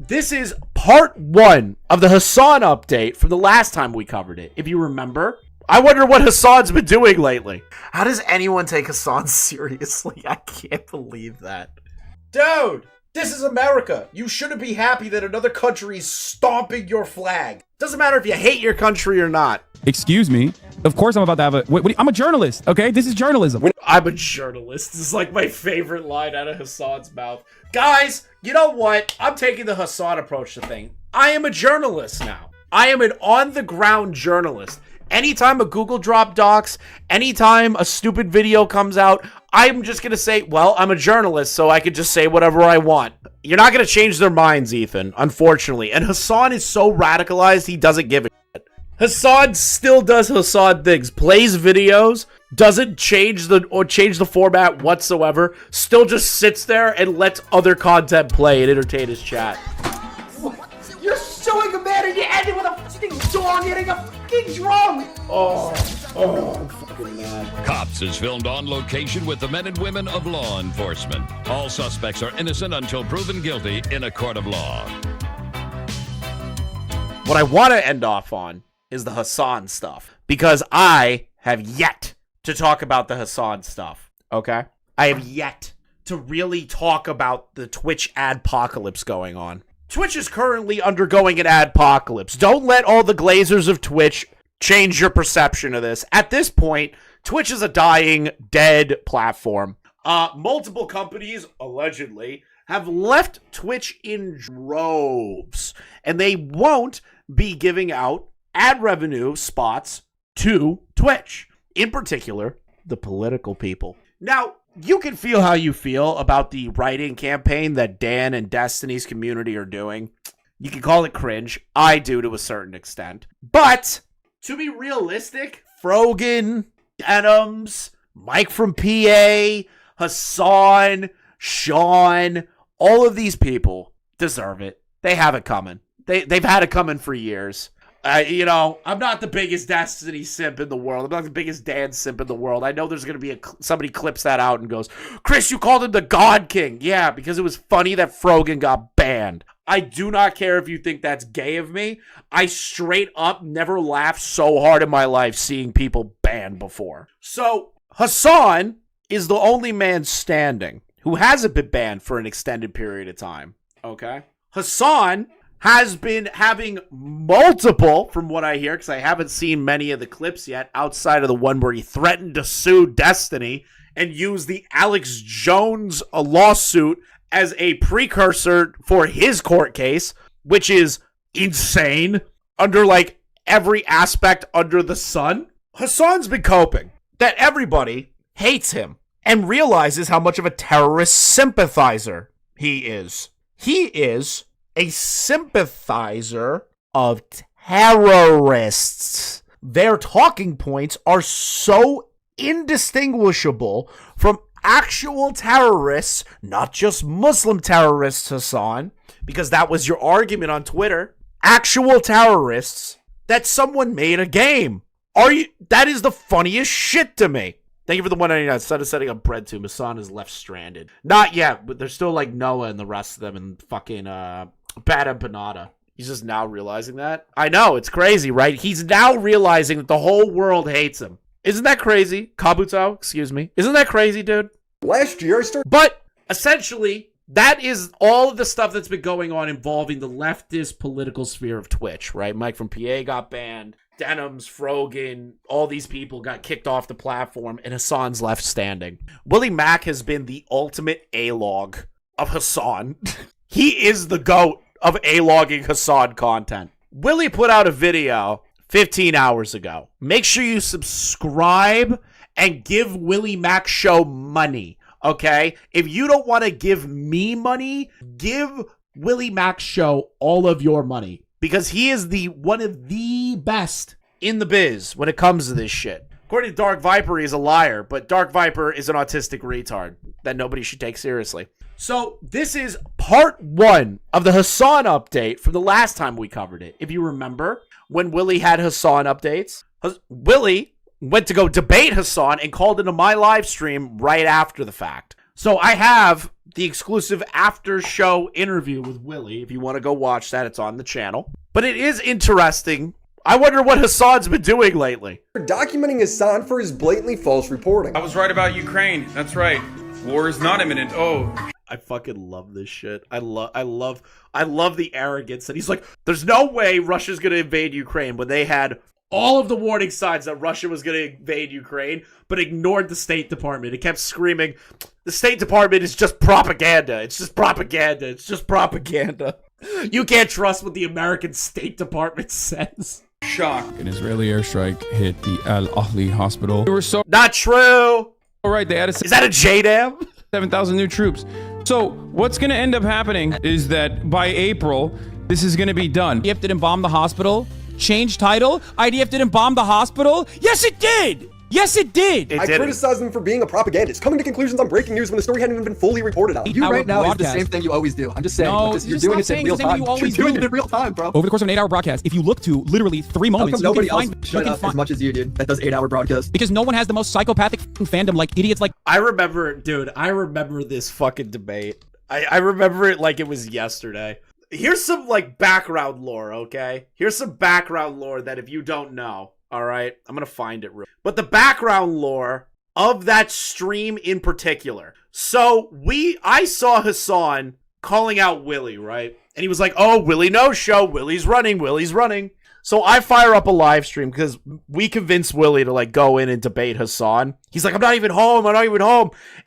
this is part 1 of the Hasan update from the last time we covered it. If you remember, I wonder what Hasan's been doing lately. How does anyone take Hasan seriously? I can't believe that. Dude, this is America. You shouldn't be happy that another country is stomping your flag. Doesn't matter if you hate your country or not. Excuse me. Of course I'm about to have a... I'm a journalist, okay? This is journalism. I'm a journalist. This is like my favorite line out of Hasan's mouth. Guys, you know what? I'm taking the Hasan approach to things. I am a journalist now. I am an on-the-ground journalist. Anytime a Google Drop docs, anytime a stupid video comes out, I'm just going to say, well, I'm a journalist, so I could just say whatever I want. You're not going to change their minds, Ethan, unfortunately. And Hasan is so radicalized, he doesn't give a shit. Hasan still does Hasan things, plays videos, doesn't change the format whatsoever, still just sits there and lets other content play and entertain his chat. You're suing a man and you end it with a fucking dog hitting a fucking drum! I'm fucking mad. Cops is filmed on location with the men and women of law enforcement. All suspects are innocent until proven guilty in a court of law. What I want to end off on is the Hasan stuff, because I have yet to talk about the Hasan stuff, okay? I have yet to really talk about the Twitch adpocalypse going on. Twitch is currently undergoing an adpocalypse. Don't let all the glazers of Twitch change your perception of this. At this point, Twitch is a dying, dead platform. Multiple companies, allegedly, have left Twitch in droves, and they won't be giving out ad revenue spots to Twitch. In particular, the political people. Now, you can feel how you feel about the writing campaign that Dan and Destiny's community are doing. You can call it cringe. I do to a certain extent. But, to be realistic, Frogan, Denims, Mike from PA, Hasan, Sean, all of these people deserve it. They have it coming. They've had it coming for years. I'm not the biggest Destiny simp in the world. I'm not the biggest Dan simp in the world. I know there's going to be somebody clips that out and goes, Chris, you called him the God King. Yeah, because it was funny that Frogan got banned. I do not care if you think that's gay of me. I straight up never laughed so hard in my life seeing people banned before. So, Hasan is the only man standing who hasn't been banned for an extended period of time. Okay? Hasan has been having multiple, from what I hear, because I haven't seen many of the clips yet, outside of the one where he threatened to sue Destiny and use the Alex Jones lawsuit as a precursor for his court case, which is insane under like every aspect under the sun. Hasan's been coping that everybody hates him and realizes how much of a terrorist sympathizer he is. He is a sympathizer of terrorists. Their talking points are so indistinguishable from actual terrorists, not just Muslim terrorists, Hasan, because that was your argument on Twitter. Actual terrorists, that someone made a game. That is the funniest shit to me. Thank you for the 199. Instead of setting up bread to Hasan is left stranded. Not yet, but there's still like Noah and the rest of them and fucking Bad Empanada. He's just now realizing that. I know, it's crazy, right? He's now realizing that the whole world hates him. Isn't that crazy? Kabuto, excuse me. Isn't that crazy, dude? Last year I started... But, essentially, that is all of the stuff that's been going on involving the leftist political sphere of Twitch, right? Mike from PA got banned. Denims, Frogan, all these people got kicked off the platform, and Hasan's left standing. Willie Mac has been the ultimate A-log of Hasan. He is the GOAT of A-logging Hasan content. Willie put out a video 15 hours ago. Make sure you subscribe and give Willie Mac Show money, okay? If you don't want to give me money, give Willie Mac Show all of your money, because he is one of the best in the biz when it comes to this shit. According to Dark Viper, he's a liar, but Dark Viper is an autistic retard that nobody should take seriously. So this is part 1 of the Hasan update from the last time we covered it. If you remember, when Willie had Hasan updates, Willie went to go debate Hasan and called into my live stream right after the fact. So I have the exclusive after show interview with Willie. If you want to go watch that, it's on the channel. But it is interesting. I wonder what Hasan's been doing lately. Documenting Hasan for his blatantly false reporting. I was right about Ukraine. That's right. War is not imminent. Oh. I fucking love this shit. I love the arrogance that he's like, there's no way Russia's gonna invade Ukraine when they had all of the warning signs that Russia was gonna invade Ukraine, but ignored the State Department. It kept screaming, the State Department is just propaganda. It's just propaganda. It's just propaganda. You can't trust what the American State Department says. Shock. An Israeli airstrike hit the Al Ahli hospital. They were so Not true. right. They added Is that a JDAM? 7,000 new troops. So what's going to end up happening is that by April, this is going to be done. IDF didn't bomb the hospital. Change title. IDF didn't bomb the hospital. Yes, it did. Yes, it did. I criticized them for being a propagandist, coming to conclusions on breaking news when the story hadn't even been fully reported on. You right now is the same thing you always do. I'm just saying, No, you're doing it in real time. You're doing it in real time, bro. Over the course of an 8-hour broadcast, if you look to literally 3 How moments, come you nobody can else find, shut up as much as you, dude? That does 8-hour broadcasts. Because no one has the most psychopathic fandom like idiots like I remember this fucking debate. I remember it like it was yesterday. Here's some like background lore, okay? Here's some background lore that if you don't know, all right? I'm gonna find it real. But the background lore of that stream in particular. So I saw Hasan calling out Willie, right? And he was like, oh, Willie no show, Willie's running. So I fire up a live stream because we convinced Willie to like go in and debate Hasan. He's like, I'm not even home.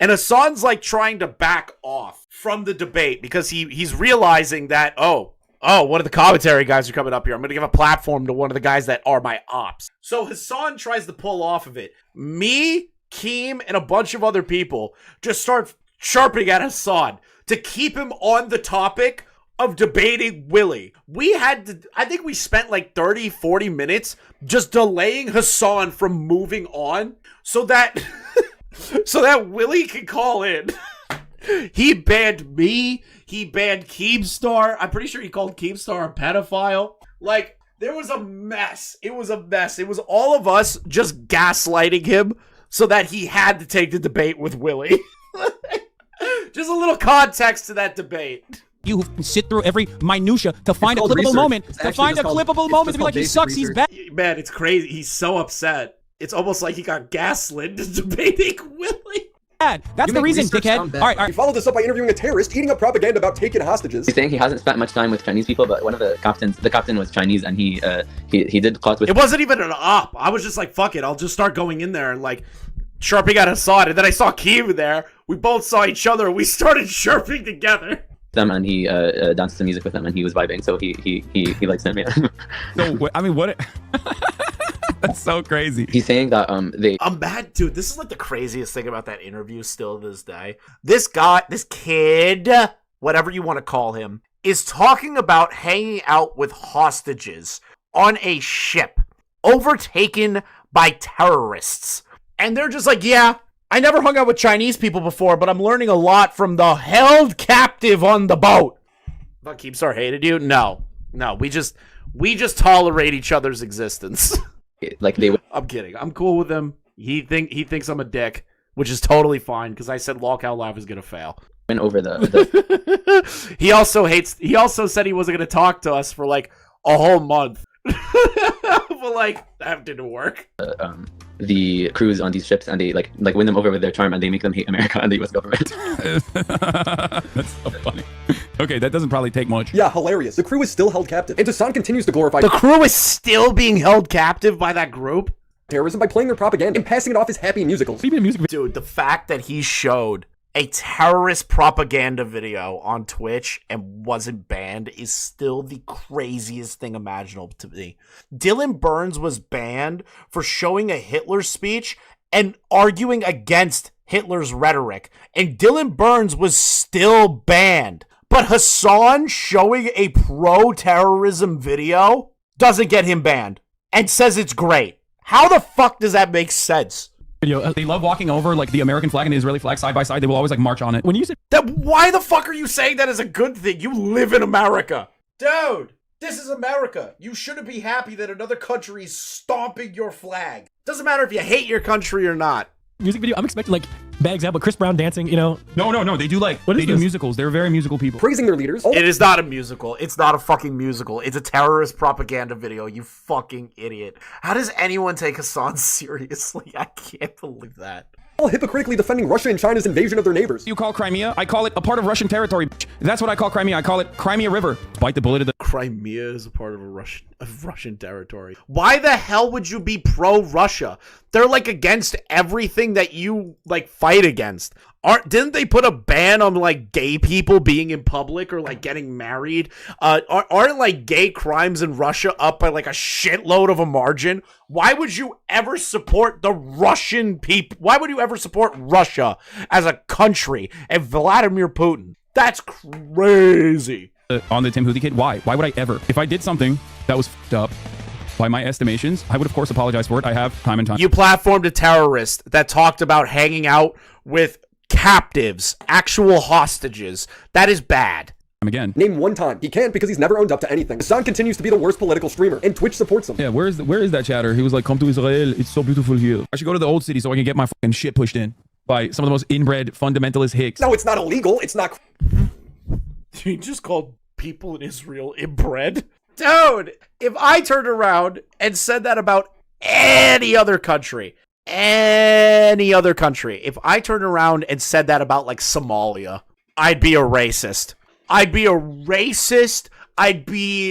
And Hasan's like trying to back off from the debate because he's realizing that, oh, one of the commentary guys are coming up here. I'm going to give a platform to one of the guys that are my ops. So Hasan tries to pull off of it. Me, Keem, and a bunch of other people just start chirping at Hasan to keep him on the topic of debating Willie. I think we spent like 30, 40 minutes just delaying Hasan from moving on so that Willie could call in. He banned me. He banned Keemstar. I'm pretty sure he called Keemstar a pedophile. Like, there was a mess. It was a mess. It was all of us just gaslighting him so that he had to take the debate with Willie. Just a little context to that debate. you who sit through every minutia to find a clippable moment, to be like, he sucks, he's bad. Man, it's crazy. He's so upset. It's almost like he got gaslit debating Willie. That's the reason, dickhead. All right. He followed this up by interviewing a terrorist, eating up propaganda about taking hostages. He's saying he hasn't spent much time with Chinese people, but one of the captain was Chinese, and he did caught with. It wasn't even an op. I was just like, fuck it, I'll just start going in there and like chirping at Hasan, and then I saw Keem there. We both saw each other, and we started chirping together. Them, and he danced to music with them, and he was vibing, so he likes them. Yeah. No, I mean, what? That's so crazy. He's saying that I'm mad, dude. This is like the craziest thing about that interview still to this day. This guy, this kid, whatever you want to call him, is talking about hanging out with hostages on a ship overtaken by terrorists. And they're just like, yeah, I never hung out with Chinese people before, but I'm learning a lot from the held captive on the boat. But Keemstar hated you? No, we just tolerate each other's existence. Like they would. I'm kidding. I'm cool with him. He thinks I'm a dick, which is totally fine because I said Lockout Live is gonna fail. Went over the He also said he wasn't gonna talk to us for like a whole month. But like that didn't work. The crews on these ships, and they like win them over with their charm, and they make them hate America and the U.S. government. That's so funny. Okay, that doesn't probably take much. Yeah, hilarious. The crew is still held captive, and Hasan continues to glorify the crew is still being held captive by that group. Terrorism by playing their propaganda and passing it off as happy musicals. Dude, the fact that he showed a terrorist propaganda video on Twitch and wasn't banned is still the craziest thing imaginable to me. Dylan Burns was banned for showing a Hitler speech and arguing against Hitler's rhetoric, and Dylan Burns was still banned. But Hasan showing a pro-terrorism video doesn't get him banned and says it's great. How the fuck does that make sense? They love walking over like the American flag and the Israeli flag side by side. They will always like march on it. When you say that, why the fuck are you saying that as a good thing? You live in America. Dude, this is America. You shouldn't be happy that another country is stomping your flag. Doesn't matter if you hate your country or not. Music video, I'm expecting like bags out, but Chris Brown dancing, you know. No. They do they do musicals. They're very musical people. Praising their leaders. It is not a musical. It's not a fucking musical. It's a terrorist propaganda video, you fucking idiot. How does anyone take Hasan seriously? I can't believe that. All hypocritically defending Russia and China's invasion of their neighbors. You call Crimea? I call it a part of Russian territory. That's what I call Crimea. I call it Crimea River. Bite the bullet of the... Crimea is a part of Russian territory. Why the hell would you be pro-Russia? They're like against everything that you like fight against. Didn't they put a ban on like gay people being in public or like getting married? Aren't like gay crimes in Russia up by like a shitload of a margin? Why would you ever support the Russian people? Why would you ever support Russia as a country and Vladimir Putin? That's crazy. On the Tim Houthi kid? Why? Why would I ever? If I did something that was fucked up, by my estimations, I would of course apologize for it. I have time and time. You platformed a terrorist that talked about hanging out with captives, actual hostages. That is bad. Again. Name one time. He can't because he's never owned up to anything. Hasan continues to be the worst political streamer, and Twitch supports him. Yeah, where is that chatter? He was like, come to Israel. It's so beautiful here. I should go to the old city so I can get my fucking shit pushed in by some of the most inbred fundamentalist hicks. No, it's not illegal. It's not... You just called people in Israel inbred? Dude, if I turned around and said that about any other country, if I turned around and said that about like Somalia, I'd be a racist. I'd be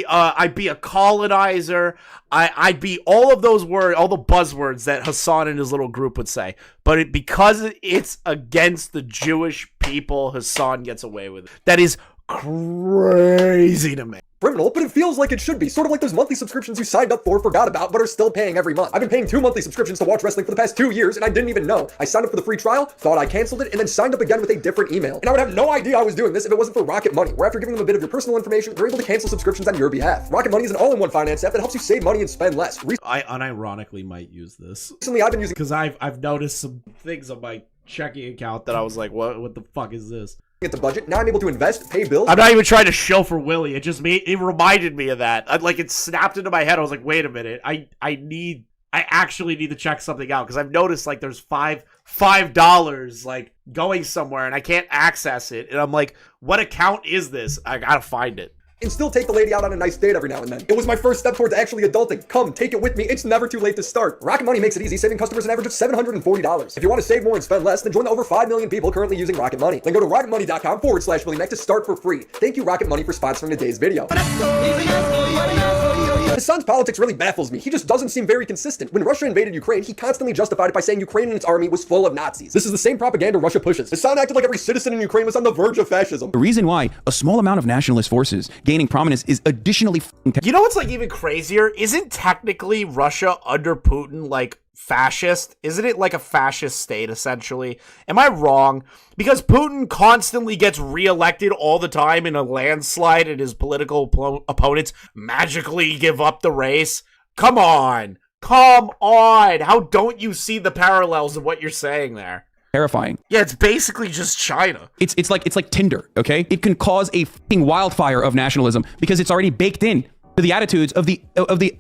a colonizer. I'd be all of those words, all the buzzwords that Hasan and his little group would say. But because it's against the Jewish people, Hasan gets away with it. That is crazy to me. Criminal, but it feels like it should be. Sort of like those monthly subscriptions you signed up for, forgot about, but are still paying every month. I've been paying 2 monthly subscriptions to watch wrestling for the past 2 years, and I didn't even know. I signed up for the free trial, thought I canceled it, and then signed up again with a different email. And I would have no idea I was doing this if it wasn't for Rocket Money, where after giving them a bit of your personal information, they're able to cancel subscriptions on your behalf. Rocket Money is an all-in-one finance app that helps you save money and spend less. I unironically might use this. Recently, I've been using... Because I've noticed some things on my checking account that I was like, what the fuck is this? At the budget. Now I'm able to invest, pay bills. I'm not even trying to show for Willie. It reminded me of that. It snapped into my head. I was like, wait a minute. I actually need to check something out because I've noticed like there's $5 like going somewhere and I can't access it. And I'm like, what account is this? I gotta find it. And still take the lady out on a nice date every now and then. It was my first step towards actually adulting. Come, take it with me. It's never too late to start. Rocket Money makes it easy, saving customers an average of $740. If you want to save more and spend less, then join the over 5 million people currently using Rocket Money. Then go to rocketmoney.com/Willie Mac to start for free. Thank you, Rocket Money, for sponsoring today's video. Hasan's politics really baffles me. He just doesn't seem very consistent. When Russia invaded Ukraine, he constantly justified it by saying Ukraine and its army was full of Nazis. This is the same propaganda Russia pushes. Hasan acted like every citizen in Ukraine was on the verge of fascism. The reason why a small amount of nationalist forces gaining prominence is additionally you know what's like even crazier? Isn't technically Russia under Putin like fascist? Isn't it like a fascist state essentially? Am I wrong? Because Putin constantly gets reelected all the time in a landslide and his political opponents magically give up the race. Come on. How don't you see the parallels of what you're saying there? Terrifying. Yeah, it's basically just China. It's like Tinder, okay? It can cause a fucking wildfire of nationalism because it's already baked in to the attitudes of the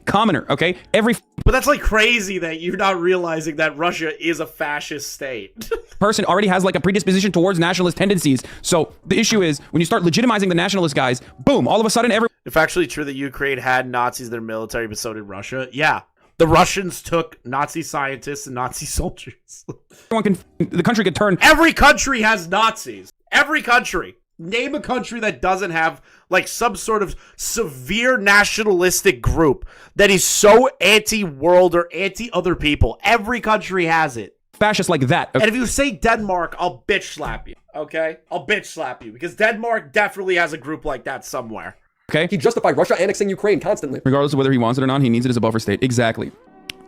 commoner, okay? But that's like crazy that you're not realizing that Russia is a fascist state. Person already has like a predisposition towards nationalist tendencies. So the issue is when you start legitimizing the nationalist guys, boom, all of a sudden If actually true that Ukraine had Nazis in their military, but so did Russia, yeah. The Russians took Nazi scientists and Nazi soldiers. The country could turn. Every country has Nazis. Every country. Name a country that doesn't have like some sort of severe nationalistic group that is so anti-world or anti-other people. Every country has it. Fascist like that. And if you say Denmark, I'll bitch slap you. Okay? I'll bitch slap you because Denmark definitely has a group like that somewhere. Okay. He justified Russia annexing Ukraine constantly. Regardless of whether he wants it or not, he needs it as a buffer state. Exactly.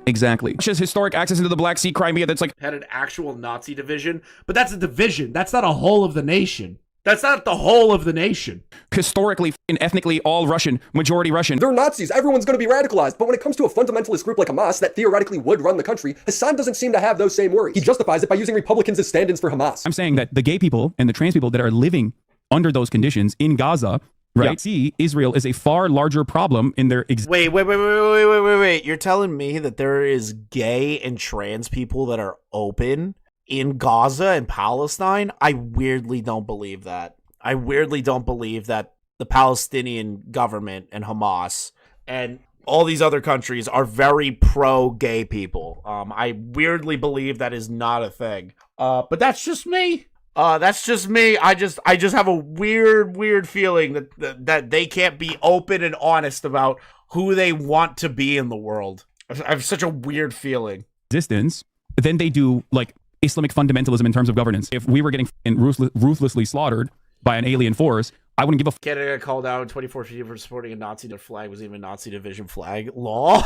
Russia's historic access into the Black Sea, Crimea, that's like... Had an actual Nazi division, but that's a division. That's not a whole of the nation. That's not the whole of the nation. Historically and ethnically all Russian, majority Russian. They're Nazis. Everyone's going to be radicalized. But when it comes to a fundamentalist group like Hamas that theoretically would run the country, Hasan doesn't seem to have those same worries. He justifies it by using Republicans as stand-ins for Hamas. I'm saying that the gay people and the trans people that are living under those conditions in Gaza... Right. See, Israel is a far larger problem in their Wait. You're telling me that there is gay and trans people that are open in Gaza and Palestine, I weirdly don't believe that. I weirdly don't believe that the Palestinian government and Hamas and all these other countries are very pro-gay people. I weirdly believe that is not a thing. But that's just me. That's just me. I just have a weird feeling that they can't be open and honest about who they want to be in the world. I have such a weird feeling. Resistance, then they do like Islamic fundamentalism in terms of governance. If we were getting ruthlessly slaughtered by an alien force, I wouldn't give a Canada got called out in 2014 for supporting a Nazi. Their flag was even a Nazi division flag. Law.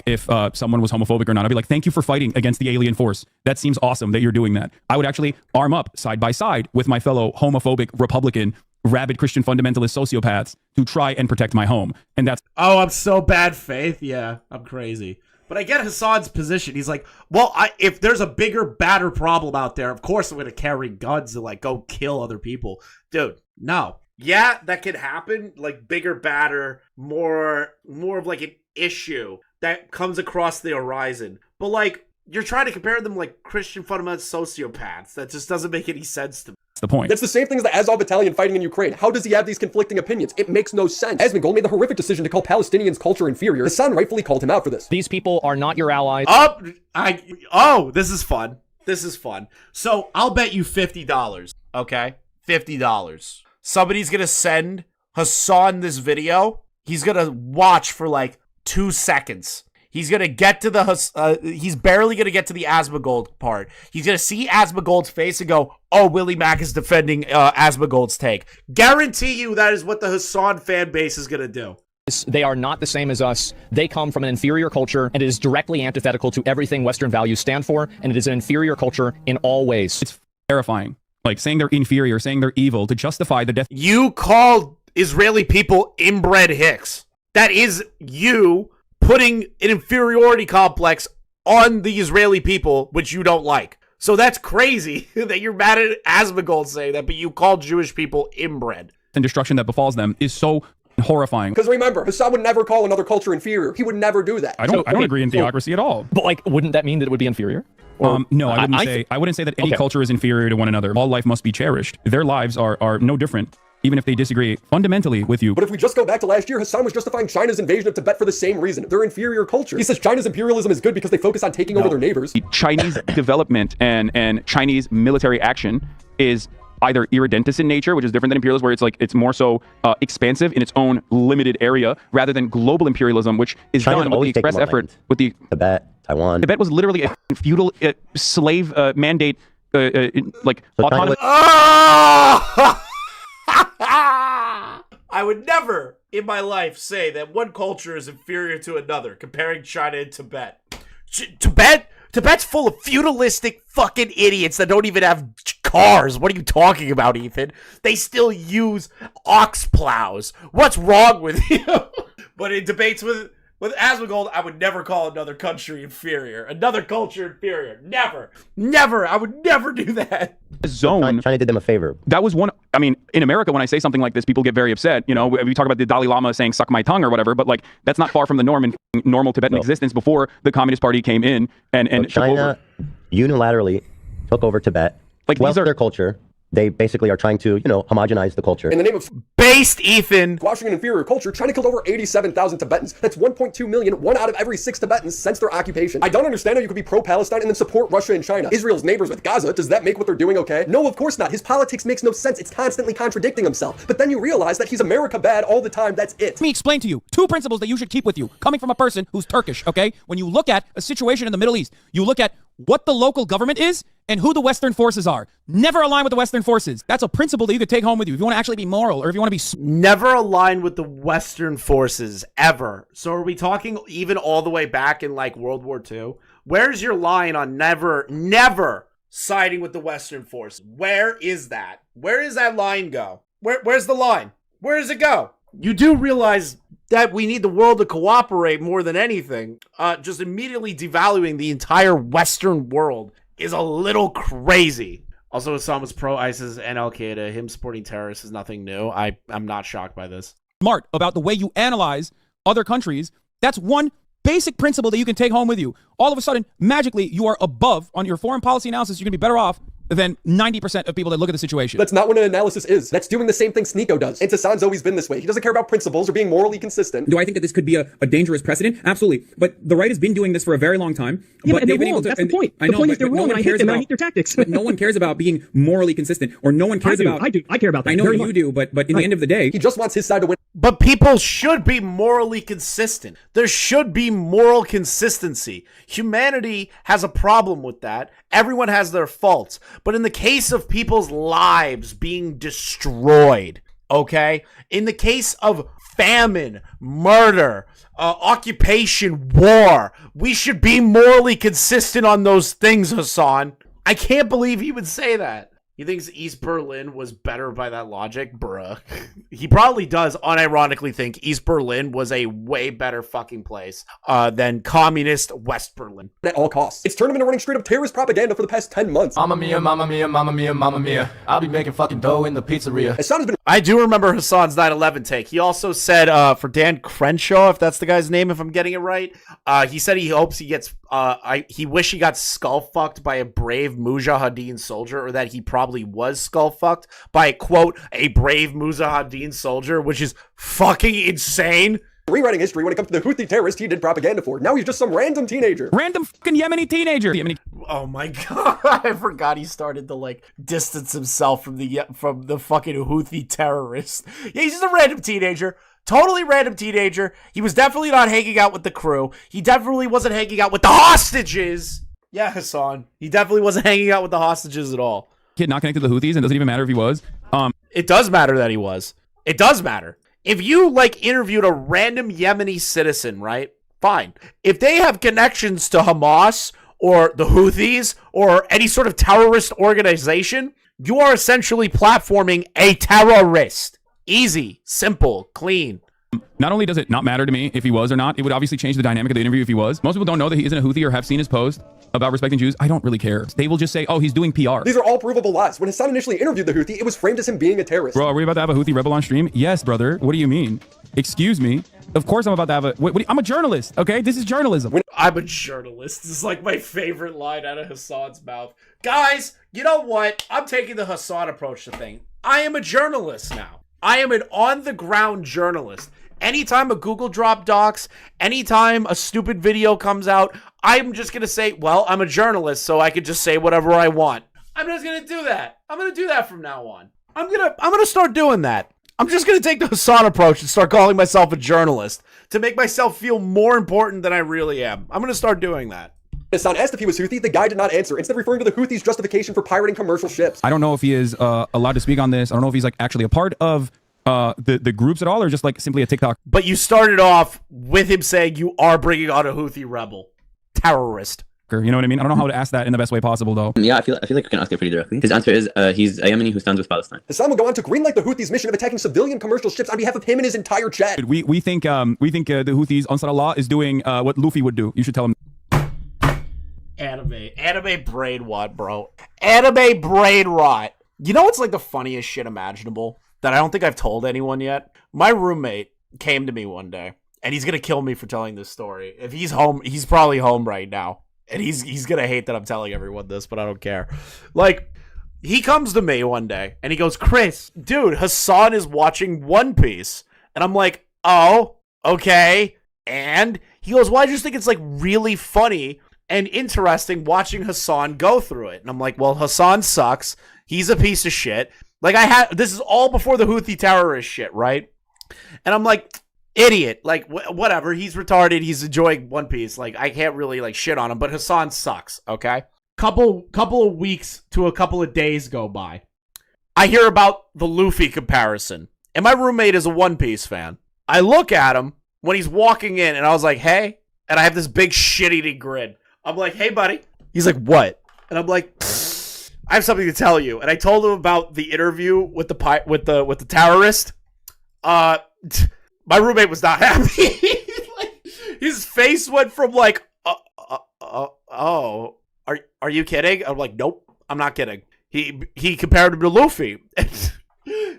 if someone was homophobic or not. I'd be like, thank you for fighting against the alien force. That seems awesome that you're doing that. I would actually arm up side by side with my fellow homophobic Republican rabid Christian fundamentalist sociopaths to try and protect my home. And that's I'm so bad faith. Yeah, I'm crazy. But I get Hasan's position. He's like, well, if there's a bigger, badder problem out there, of course I'm going to carry guns and like go kill other people. Dude, no. Yeah, that could happen. Like bigger, badder, more of like an issue that comes across the horizon. But like, you're trying to compare them like Christian fundamentalist sociopaths. That just doesn't make any sense to me. That's the point. That's the same thing as the Azov battalion fighting in Ukraine. How does he have these conflicting opinions? It makes no sense. Asmongold made the horrific decision to call Palestinians culture inferior. Hasan rightfully called him out for this. These people are not your allies. This is fun. This is fun. So I'll bet you $50. Okay? $50. Somebody's gonna send Hasan this video. He's gonna watch for like 2 seconds. He's gonna get to he's barely gonna get to the Asmongold part. He's gonna see Asmongold's face and go, "Oh, Willie Mac is defending Asmongold's take." Guarantee you that is what the Hasan fan base is gonna do. They are not the same as us. They come from an inferior culture, and it is directly antithetical to everything Western values stand for, and it is an inferior culture in all ways. It's terrifying. Like saying they're inferior, saying they're evil to justify the death. You called Israeli people inbred hicks. That is you putting an inferiority complex on the Israeli people, which you don't like. So that's crazy that you're mad at Asmongold saying that, but you call Jewish people inbred. And destruction that befalls them is so horrifying. Because remember, Hasan would never call another culture inferior. He would never do that. I don't agree in theocracy at all. But like, wouldn't that mean that it would be inferior? No, I wouldn't say that any culture is inferior to one another. All life must be cherished. Their lives are no different, even if they disagree fundamentally with you. But if we just go back to last year, Hasan was justifying China's invasion of Tibet for the same reason. They're inferior culture. He says China's imperialism is good because they focus on taking over their neighbors. Chinese development and Chinese military action is either irredentist in nature, which is different than imperialism, where it's more so expansive in its own limited area, rather than global imperialism, which is done with the express effort with the Tibet, Taiwan. Tibet was literally a feudal slave mandate, like autonomous. I would never in my life say that one culture is inferior to another, comparing China and Tibet. Tibet's full of feudalistic fucking idiots that don't even have cars. What are you talking about, Ethan? They still use ox plows. What's wrong with you? But in debates with Asmongold, I would never call another country inferior. Another culture inferior. Never. Never. I would never do that. Zone. China did them a favor. That was one. I mean, in America, when I say something like this, people get very upset. You know, we talk about the Dalai Lama saying "suck my tongue" or whatever, but like that's not far from the norm in normal Tibetan existence before the Communist Party came in and so China unilaterally took over Tibet. Like these are their culture. They basically are trying to, homogenize the culture. In the name of based, Ethan, squashing an inferior culture, China killed over 87,000 Tibetans. That's 1.2 million, 1 out of every 6 Tibetans since their occupation. I don't understand how you could be pro-Palestine and then support Russia and China. Israel's neighbors with Gaza, does that make what they're doing okay? No, of course not. His politics makes no sense. It's constantly contradicting himself. But then you realize that he's America bad all the time. That's it. Let me explain to you 2 principles that you should keep with you, coming from a person who's Turkish, okay? When you look at a situation in the Middle East, you look at what the local government is and who the Western forces are. Never align with the Western forces. That's a principle that you could take home with you if you want to actually be moral or if you want to be... Never align with the Western forces, ever. So are we talking even all the way back in like World War II? Where's your line on never siding with the Western forces? Where is that? Where does that line go? Where's the line? Where does it go? You do realize that we need the world to cooperate more than anything. Just immediately devaluing the entire Western world is a little crazy. Also, Hasan was pro-ISIS and Al-Qaeda. Him supporting terrorists is nothing new. I'm not shocked by this. Smart about the way you analyze other countries. That's one basic principle that you can take home with you. All of a sudden, magically, you are above on your foreign policy analysis. You're going to be better off than 90% of people that look at the situation. That's not what an analysis is. That's doing the same thing Sneeko does. And Hasan's always been this way. He doesn't care about principles or being morally consistent. Do I think that this could be a dangerous precedent? Absolutely. But the right has been doing this for a very long time. Yeah, but and they've they're been wrong. able to. That's the point. I The know, point is but they're no wrong, one and I hate cares them, and I about. hate their tactics. But no one cares about being morally consistent, or no one cares about. I care about that. I know very you much. do, but in the end of the day, He just wants his side to win. But people should be morally consistent. There should be moral consistency. Humanity has a problem with that. Everyone has their faults. But in the case of people's lives being destroyed, okay? In the case of famine, murder, occupation, war, we should be morally consistent on those things, Hasan. I can't believe he would say that. He thinks East Berlin was better by that logic? Bruh. He probably does unironically think East Berlin was a way better fucking place than communist West Berlin. At all costs. It's turned him into running straight up terrorist propaganda for the past 10 months. Mamma mia, mamma mia, mamma mia, mamma mia. I'll be making fucking dough in the pizzeria. Hasan has been I do remember Hasan's 9/11 take. He also said, for Dan Crenshaw, if that's the guy's name, if I'm getting it right, he said he hopes he gets, he wish he got skull fucked by a brave Mujahideen soldier, or that he probably was skull fucked by, quote, a brave Mujahideen soldier, which is fucking insane. rewriting history when it comes to the Houthi terrorist he did propaganda for. Now he's just some random teenager. Random fucking Yemeni teenager. Oh my god, I forgot he started to like distance himself from the fucking Houthi terrorist. Yeah, he's just a random teenager. Totally random teenager. He was definitely not hanging out with the crew. He definitely wasn't hanging out with the hostages. Yeah, Hasan. He definitely wasn't hanging out with the hostages at all. Kid not connected to the Houthis, and it doesn't even matter if he was. It does matter that he was. It does matter. If you like interviewed a random Yemeni citizen, right? Fine. If they have connections to Hamas or the Houthis or any sort of terrorist organization, you are essentially platforming a terrorist. Easy, simple, clean. Not only does it not matter to me if he was or not, it would obviously change the dynamic of the interview if he was. Most people don't know that he isn't a Houthi or have seen his post about respecting Jews. I don't really care. They will just say, oh, he's doing PR. These are all provable lies. When Hasan initially interviewed the Houthi, it was framed as him being a terrorist. Bro, are we about to have a Houthi rebel on stream? Yes, brother. What do you mean? Excuse me. Of course I'm about to have a... I'm a journalist, okay? This is journalism. I'm a journalist. This is like my favorite line out of Hasan's mouth. Guys, you know what? I'm taking the Hasan approach to things. I am a journalist now. I am an on-the-ground journalist. Anytime a Google Drop docs, anytime a stupid video comes out, I'm just going to say, well, I'm a journalist, so I could just say whatever I want. I'm just going to do that. I'm going to do that from now on. I'm going to start doing that. I'm just going to take the Hasan approach and start calling myself a journalist to make myself feel more important than I really am. I'm going to start doing that. Hasan asked if he was Houthi, the guy did not answer, instead referring to the Houthis' justification for pirating commercial ships. I don't know if he is allowed to speak on this. I don't know if he's like actually a part of the groups at all, or just like simply a TikTok. But you started off with him saying you are bringing on a Houthi rebel. Terrorist. You know what I mean? I don't know how to ask that in the best way possible, though. Yeah, I feel like I can ask it pretty directly. His answer is he's a Yemeni who stands with Palestine. Hasan will go on to greenlight the Houthis' mission of attacking civilian commercial ships on behalf of him and his entire chat. We think the Houthis, Ansar Allah, is doing what Luffy would do. You should tell him. Anime brain rot, bro. Anime brain rot. You know what's like the funniest shit imaginable that I don't think I've told anyone yet? My roommate came to me one day, and he's gonna kill me for telling this story. If he's home, he's probably home right now, and he's gonna hate that I'm telling everyone this, but I don't care. Like, he comes to me one day, and he goes, Chris, dude, Hasan is watching One Piece. And I'm like, oh, okay. And he goes, well, I just think it's like really funny and interesting watching Hasan go through it. And I'm like, well, Hasan sucks. He's a piece of shit. Like, this is all before the Houthi terrorist shit, right? And I'm like, idiot. Like, whatever. He's retarded. He's enjoying One Piece. Like, I can't really, like, shit on him. But Hasan sucks, okay? Couple of weeks to a couple of days go by. I hear about the Luffy comparison. And my roommate is a One Piece fan. I look at him when he's walking in, and I was like, hey. And I have this big shit-eating grin. I'm like, hey, buddy. He's like, what? And I'm like, I have something to tell you. And I told him about the interview with the terrorist. My roommate was not happy. Like, his face went from like, oh, are you kidding? I'm like, nope, I'm not kidding. He compared him to Luffy.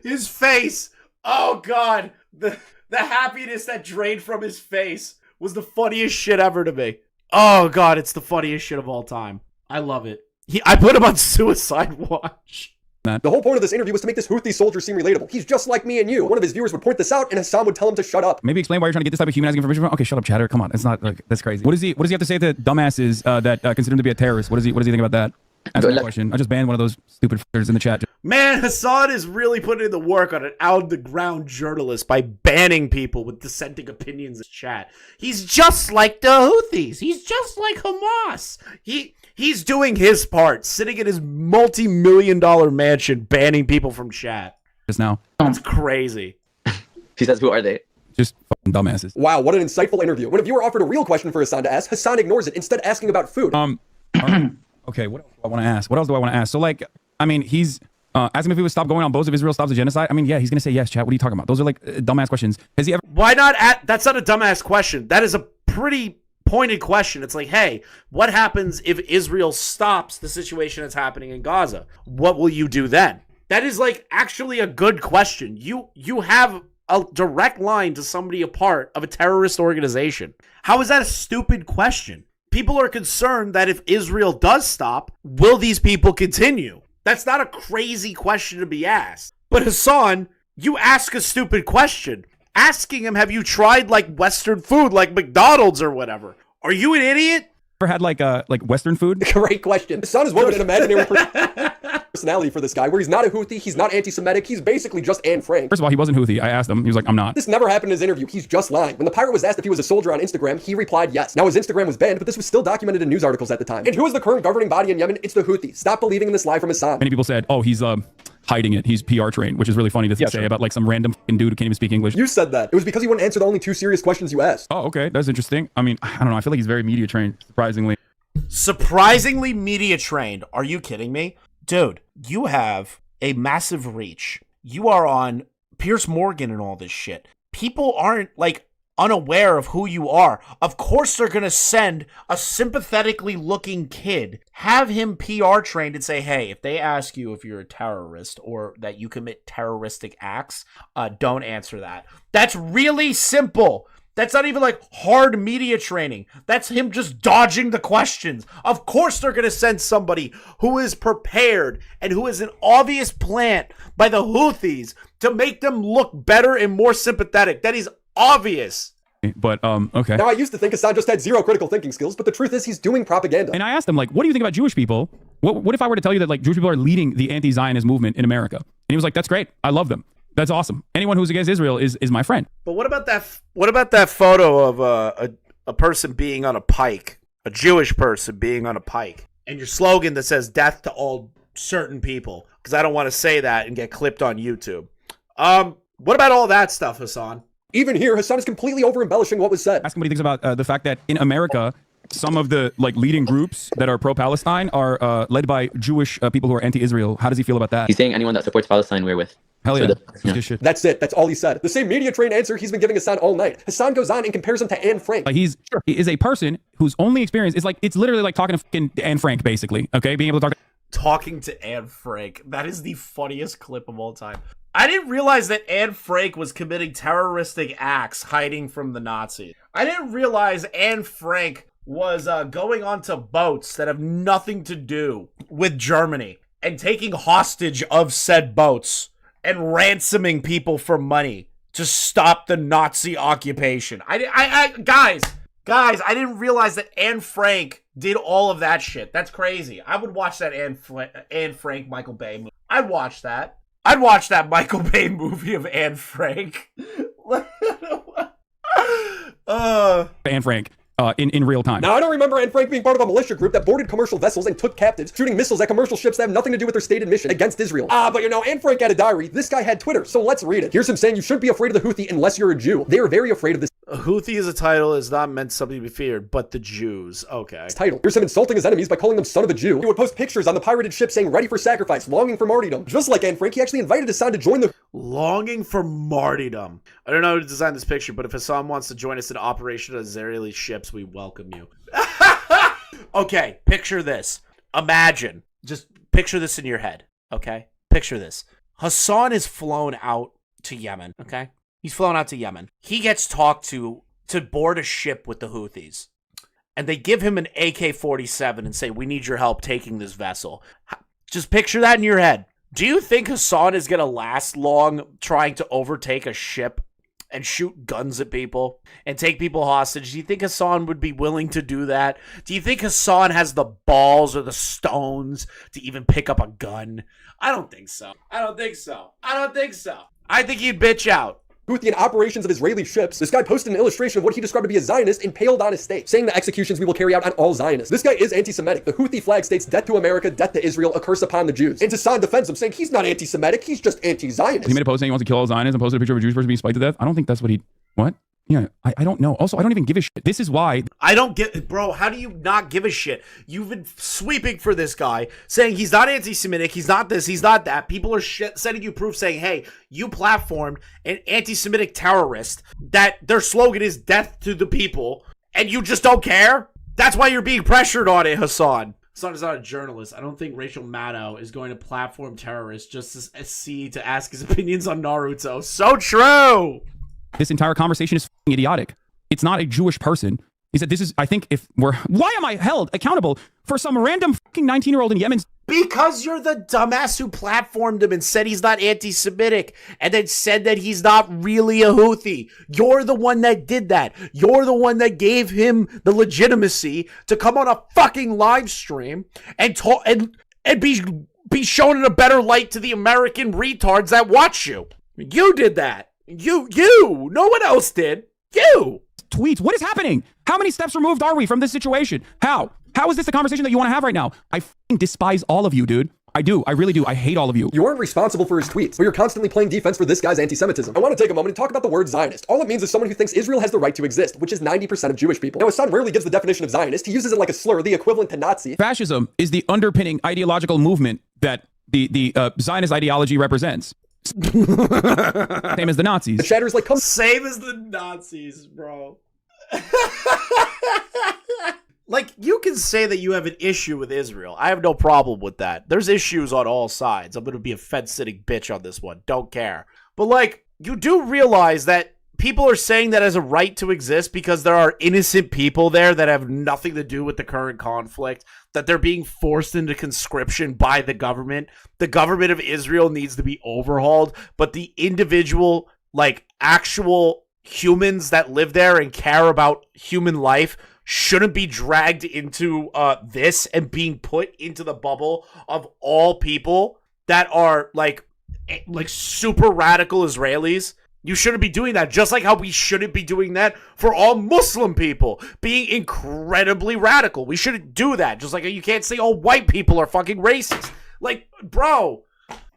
His face, oh god, the happiness that drained from his face was the funniest shit ever to me. Oh god, it's the funniest shit of all time. I love it. I put him on suicide watch. The whole point of this interview was to make this Houthi soldier seem relatable. He's just like me and you. One of his viewers would point this out, and Hasan would tell him to shut up. Maybe explain why you're trying to get this type of humanizing information from. Okay, shut up, chatter. Come on, it's not like that's crazy. What does he have to say to dumbasses that consider him to be a terrorist? What does he think about that? That's my question. I just banned one of those stupid f***ers in the chat. Man, Hasan is really putting in the work on an out-the-ground journalist by banning people with dissenting opinions in chat. He's just like the Houthis. He's just like Hamas. He's doing his part, sitting in his multi-million-dollar mansion, banning people from chat. Just now. That's crazy. He says, who are they? Just fucking dumbasses. Wow, what an insightful interview. When a viewer offered a real question for Hasan to ask, Hasan ignores it, instead asking about food. Okay, what else do I want to ask? So, like, I mean, he's asking if he would stop going on boats if Israel stops the genocide. I mean, yeah, he's going to say yes, chat. What are you talking about? Those are, like, dumbass questions. Has he ever... Why not? That's not a dumbass question. That is a pretty pointed question. It's like, hey, what happens if Israel stops the situation that's happening in Gaza? What will you do then? That is, like, actually a good question. You have a direct line to somebody a part of a terrorist organization. How is that a stupid question? People are concerned that if Israel does stop, will these people continue? That's not a crazy question to be asked. But Hasan, you ask a stupid question. Asking him, have you tried like Western food, like McDonald's or whatever? Are you an idiot? Ever had like Western food? Great question. Hasan is woven an imaginary personality for this guy, where he's not a Houthi, he's not anti-Semitic, he's basically just Anne Frank. First of all, he wasn't Houthi. I asked him. He was like, I'm not. This never happened in his interview. He's just lying. When the pirate was asked if he was a soldier on Instagram, he replied yes. Now his Instagram was banned, but this was still documented in news articles at the time. And who is the current governing body in Yemen? It's the Houthi. Stop believing in this lie from Hasan. Many people said, oh, he's hiding it. He's PR trained, which is really funny to say about like some random dude who can't even speak English. You said that. It was because he wouldn't answer the only 2 serious questions you asked. Oh, okay. That's interesting. I mean, I don't know. I feel like he's very media trained, surprisingly. Surprisingly media trained. Are you kidding me? Dude, you have a massive reach. You are on Piers Morgan and all this shit. People aren't like unaware of who you are. Of course they're going to send a sympathetically looking kid, have him PR trained and say, hey, if they ask you if you're a terrorist or that you commit terroristic acts, don't answer that. That's really simple. That's not even like hard media training. That's him just dodging the questions. Of course they're going to send somebody who is prepared and who is an obvious plant by the Houthis to make them look better and more sympathetic. That is obvious. But, okay. Now, I used to think Hasan just had 0 critical thinking skills, but the truth is he's doing propaganda. And I asked him, like, what do you think about Jewish people? What if I were to tell you that, like, Jewish people are leading the anti-Zionist movement in America? And he was like, that's great. I love them. That's awesome. Anyone who's against Israel is my friend. But what about that photo of a person being on a pike, a Jewish person being on a pike, and your slogan that says death to all certain people? Because I don't want to say that and get clipped on YouTube. What about all that stuff, Hasan? Even here, Hasan is completely over-embellishing what was said. Ask him what he thinks about the fact that in America, some of the like leading groups that are pro-Palestine are led by Jewish people who are anti-Israel. How does he feel about that? He's saying anyone that supports Palestine, we're with. Hell yeah. That's it. That's all he said. The same media trained answer he's been giving Hasan all night. Hasan goes on and compares him to Anne Frank. Like he is a person whose only experience is like, it's literally like talking to fucking Anne Frank, basically. Okay, being able to talking to Anne Frank. That is the funniest clip of all time. I didn't realize that Anne Frank was committing terroristic acts hiding from the Nazis. I didn't realize Anne Frank was going onto boats that have nothing to do with Germany and taking hostage of said boats and ransoming people for money to stop the Nazi occupation. Guys, I didn't realize that Anne Frank did all of that shit. That's crazy. I would watch that Anne Frank Michael Bay movie. I'd watch that. I'd watch that Michael Bay movie of Anne Frank. Anne Frank. In real time. Now, I don't remember Anne Frank being part of a militia group that boarded commercial vessels and took captives, shooting missiles at commercial ships that have nothing to do with their stated mission against Israel. But you know, Anne Frank had a diary. This guy had Twitter, so let's read it. Here's him saying you shouldn't be afraid of the Houthi unless you're a Jew. They are very afraid of this. Houthi as a title is not meant something to be feared, but the Jews. Okay. Title. Here's him insulting his enemies by calling them son of a Jew. He would post pictures on the pirated ship saying ready for sacrifice, longing for martyrdom. Just like Anne Frank, he actually invited Hasan to join the longing for martyrdom. I don't know who designed this picture, but if Hasan wants to join us in Operation Israeli ships, we welcome you. Okay, picture this. Imagine. Just picture this in your head, okay? Picture this. Hasan is flown out to Yemen, okay? He's flown out to Yemen. He gets talked to to board a ship with the Houthis, and they give him an AK-47 and say, we need your help taking this vessel. Just picture that in your head. Do you think Hasan is going to last long trying to overtake a ship and shoot guns at people and take people hostage? Do you think Hasan would be willing to do that? Do you think Hasan has the balls or the stones to even pick up a gun? I don't think so. I don't think so. I think he'd bitch out. Houthi and operations of Israeli ships. This guy posted an illustration of what he described to be a Zionist impaled on his stake, saying the executions we will carry out on all Zionists. This guy is anti-Semitic. The Houthi flag states death to America, death to Israel, a curse upon the Jews. And Hasan defends him, saying he's not anti-Semitic, he's just anti-Zionist. He made a post saying he wants to kill all Zionists and posted a picture of a Jewish person being spiked to death. I don't think that's what he... What? Yeah, I don't know. Also, I don't even give a shit. This is why... I don't get... Bro, how do you not give a shit? You've been sweeping for this guy, saying he's not anti-Semitic, he's not this, he's not that. People are sending you proof saying, hey, you platformed an anti-Semitic terrorist that their slogan is death to the people, and you just don't care? That's why you're being pressured on it, Hasan. Hasan is not a journalist. I don't think Rachel Maddow is going to platform terrorists just to ask his opinions on Naruto. So true! This entire conversation is f***ing idiotic. It's not a Jewish person. He said, this is, I think if we're, why am I held accountable for some random fucking 19-year-old in Yemen? Because you're the dumbass who platformed him and said he's not anti-Semitic and then said that he's not really a Houthi. You're the one that did that. You're the one that gave him the legitimacy to come on a fucking live stream and talk and be shown in a better light to the American retards that watch you. You did that. You. No one else did. You. Tweets. What is happening? How many steps removed are we from this situation? How is this the conversation that you want to have right now? I f***ing despise all of you, dude. I do. I really do. I hate all of you. You aren't responsible for his tweets, but you're constantly playing defense for this guy's anti-Semitism. I want to take a moment and talk about the word Zionist. All it means is someone who thinks Israel has the right to exist, which is 90% of Jewish people. Now, Hasan rarely gives the definition of Zionist. He uses it like a slur, the equivalent to Nazi. Fascism is the underpinning ideological movement that the Zionist ideology represents. Same as the Nazis. The chatter's like, come. Same as the Nazis, bro. Like, you can say that you have an issue with Israel. I have no problem with that. There's issues on all sides. I'm going to be a fence-sitting bitch on this one. Don't care. But, like, you do realize that people are saying that as a right to exist because there are innocent people there that have nothing to do with the current conflict, that they're being forced into conscription by the government. The government of Israel needs to be overhauled, but the individual, like, actual humans that live there and care about human life shouldn't be dragged into this and being put into the bubble of all people that are like super radical Israelis. You shouldn't be doing that, just like how we shouldn't be doing that for all Muslim people, being incredibly radical. We shouldn't do that, just like you can't say all white people are fucking racist. Like, bro,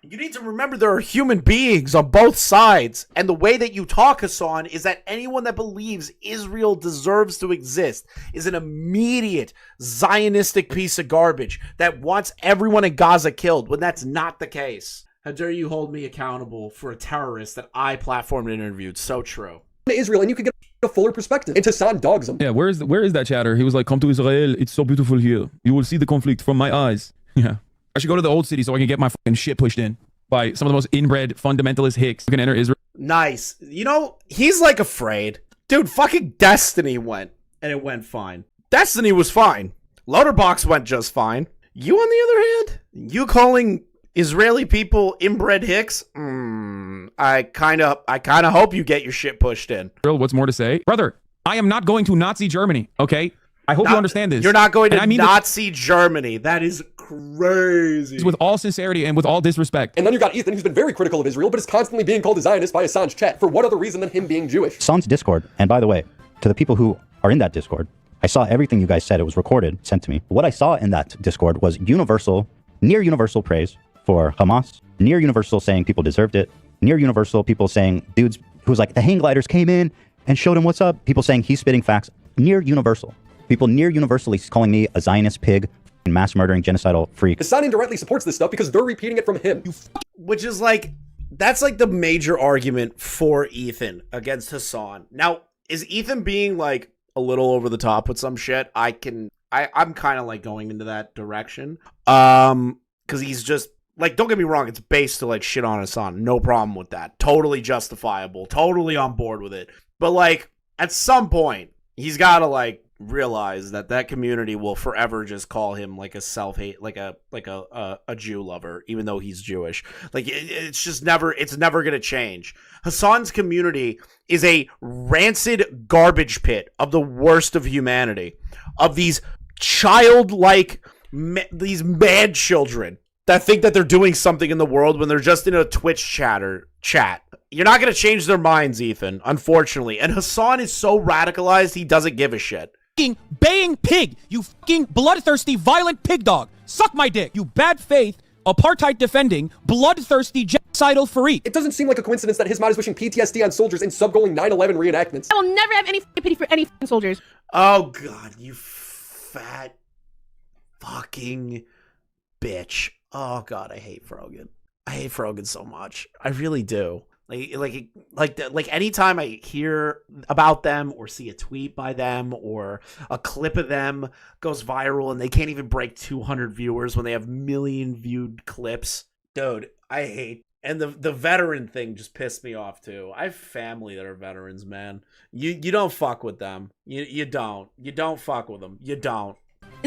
you need to remember there are human beings on both sides, and the way that you talk, Hasan, is that anyone that believes Israel deserves to exist is an immediate Zionistic piece of garbage that wants everyone in Gaza killed, when that's not the case. How dare you hold me accountable for a terrorist that I platformed and interviewed? So true. Israel, and you could get a fuller perspective. And Hasan dogs him. Yeah, where is that chatter? He was like, come to Israel. It's so beautiful here. You will see the conflict from my eyes. Yeah. I should go to the old city so I can get my fucking shit pushed in by some of the most inbred fundamentalist hicks who can enter Israel. Nice. You know, he's like afraid. Dude, fucking Destiny went, and it went fine. Destiny was fine. Loaderbox went just fine. You, on the other hand, you calling Israeli people inbred hicks? I kind of hope you get your shit pushed in. What's more to say? Brother, I am not going to Nazi Germany, okay? I hope you understand this. You're not going to Nazi Germany. That is crazy. With all sincerity and with all disrespect. And then you got Ethan, who's been very critical of Israel, but is constantly being called a Zionist by Hasan's chat. For what other reason than him being Jewish? Hasan's Discord, and by the way, to the people who are in that Discord, I saw everything you guys said. It was recorded, sent to me. What I saw in that Discord was near universal praise for Hamas, near universal saying people deserved it, near universal people saying dudes who was like, the hang gliders came in and showed him what's up. People saying he's spitting facts. Near universal. People near universally calling me a Zionist pig, mass murdering, genocidal freak. Hasan indirectly supports this stuff because they're repeating it from him. Which is like, that's like the major argument for Ethan against Hasan. Now, is Ethan being like a little over the top with some shit? I'm kind of like going into that direction. Because he's just, like, don't get me wrong, it's based to like shit on Hasan. No problem with that. Totally justifiable. Totally on board with it. But like, at some point, he's got to like realize that community will forever just call him like a self-hate, like a Jew lover, even though he's Jewish. Like it's never going to change. Hasan's community is a rancid garbage pit of the worst of humanity, of these childlike, these mad children that think that they're doing something in the world when they're just in a Twitch chat. You're not going to change their minds, Ethan, unfortunately. And Hasan is so radicalized, he doesn't give a shit. Baying pig, you fucking bloodthirsty, violent pig dog. Suck my dick, you bad faith, apartheid defending, bloodthirsty, genocidal freak. It doesn't seem like a coincidence that his mod is wishing PTSD on soldiers in subgoing 9/11 reenactments. I will never have any pity for any soldiers. Oh God, you fat fucking bitch. Oh God, I hate Frogan. I hate Frogan so much. I really do. Like anytime I hear about them or see a tweet by them or a clip of them goes viral and they can't even break 200 viewers when they have million viewed clips. Dude, I hate. And the veteran thing just pissed me off too. I have family that are veterans, man. You don't fuck with them. You don't. You don't fuck with them. You don't.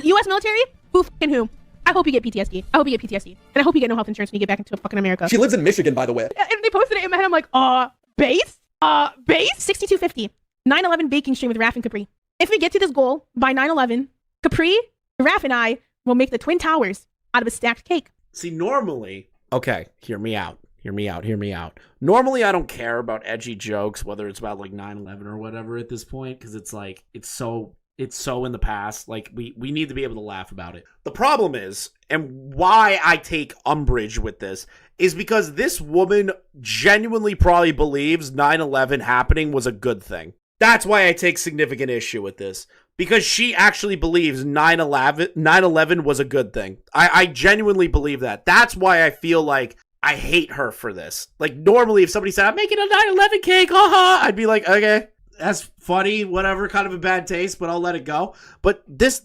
U.S. military? Who fucking who? I hope you get PTSD. I hope you get PTSD. And I hope you get no health insurance when you get back into fucking America. She lives in Michigan, by the way. And they posted it in my head. I'm like, base? Base? 6250. 9/11 baking stream with Raph and Capri. If we get to this goal by 9/11, Capri, Raph, and I will make the Twin Towers out of a stacked cake. See, normally... Okay, hear me out. Normally, I don't care about edgy jokes, whether it's about, like, 9/11 or whatever at this point, because it's, like, it's so in the past. Like, we need to be able to laugh about it. The problem is, and why I take umbrage with this, is because this woman genuinely probably believes 9/11 happening was a good thing. That's why I take significant issue with this. Because she actually believes 9/11 was a good thing. I genuinely believe that. That's why I feel like I hate her for this. Like, normally if somebody said, I'm making a 9/11 cake, haha, I'd be like, okay, that's funny, whatever, kind of a bad taste, but I'll let it go. But this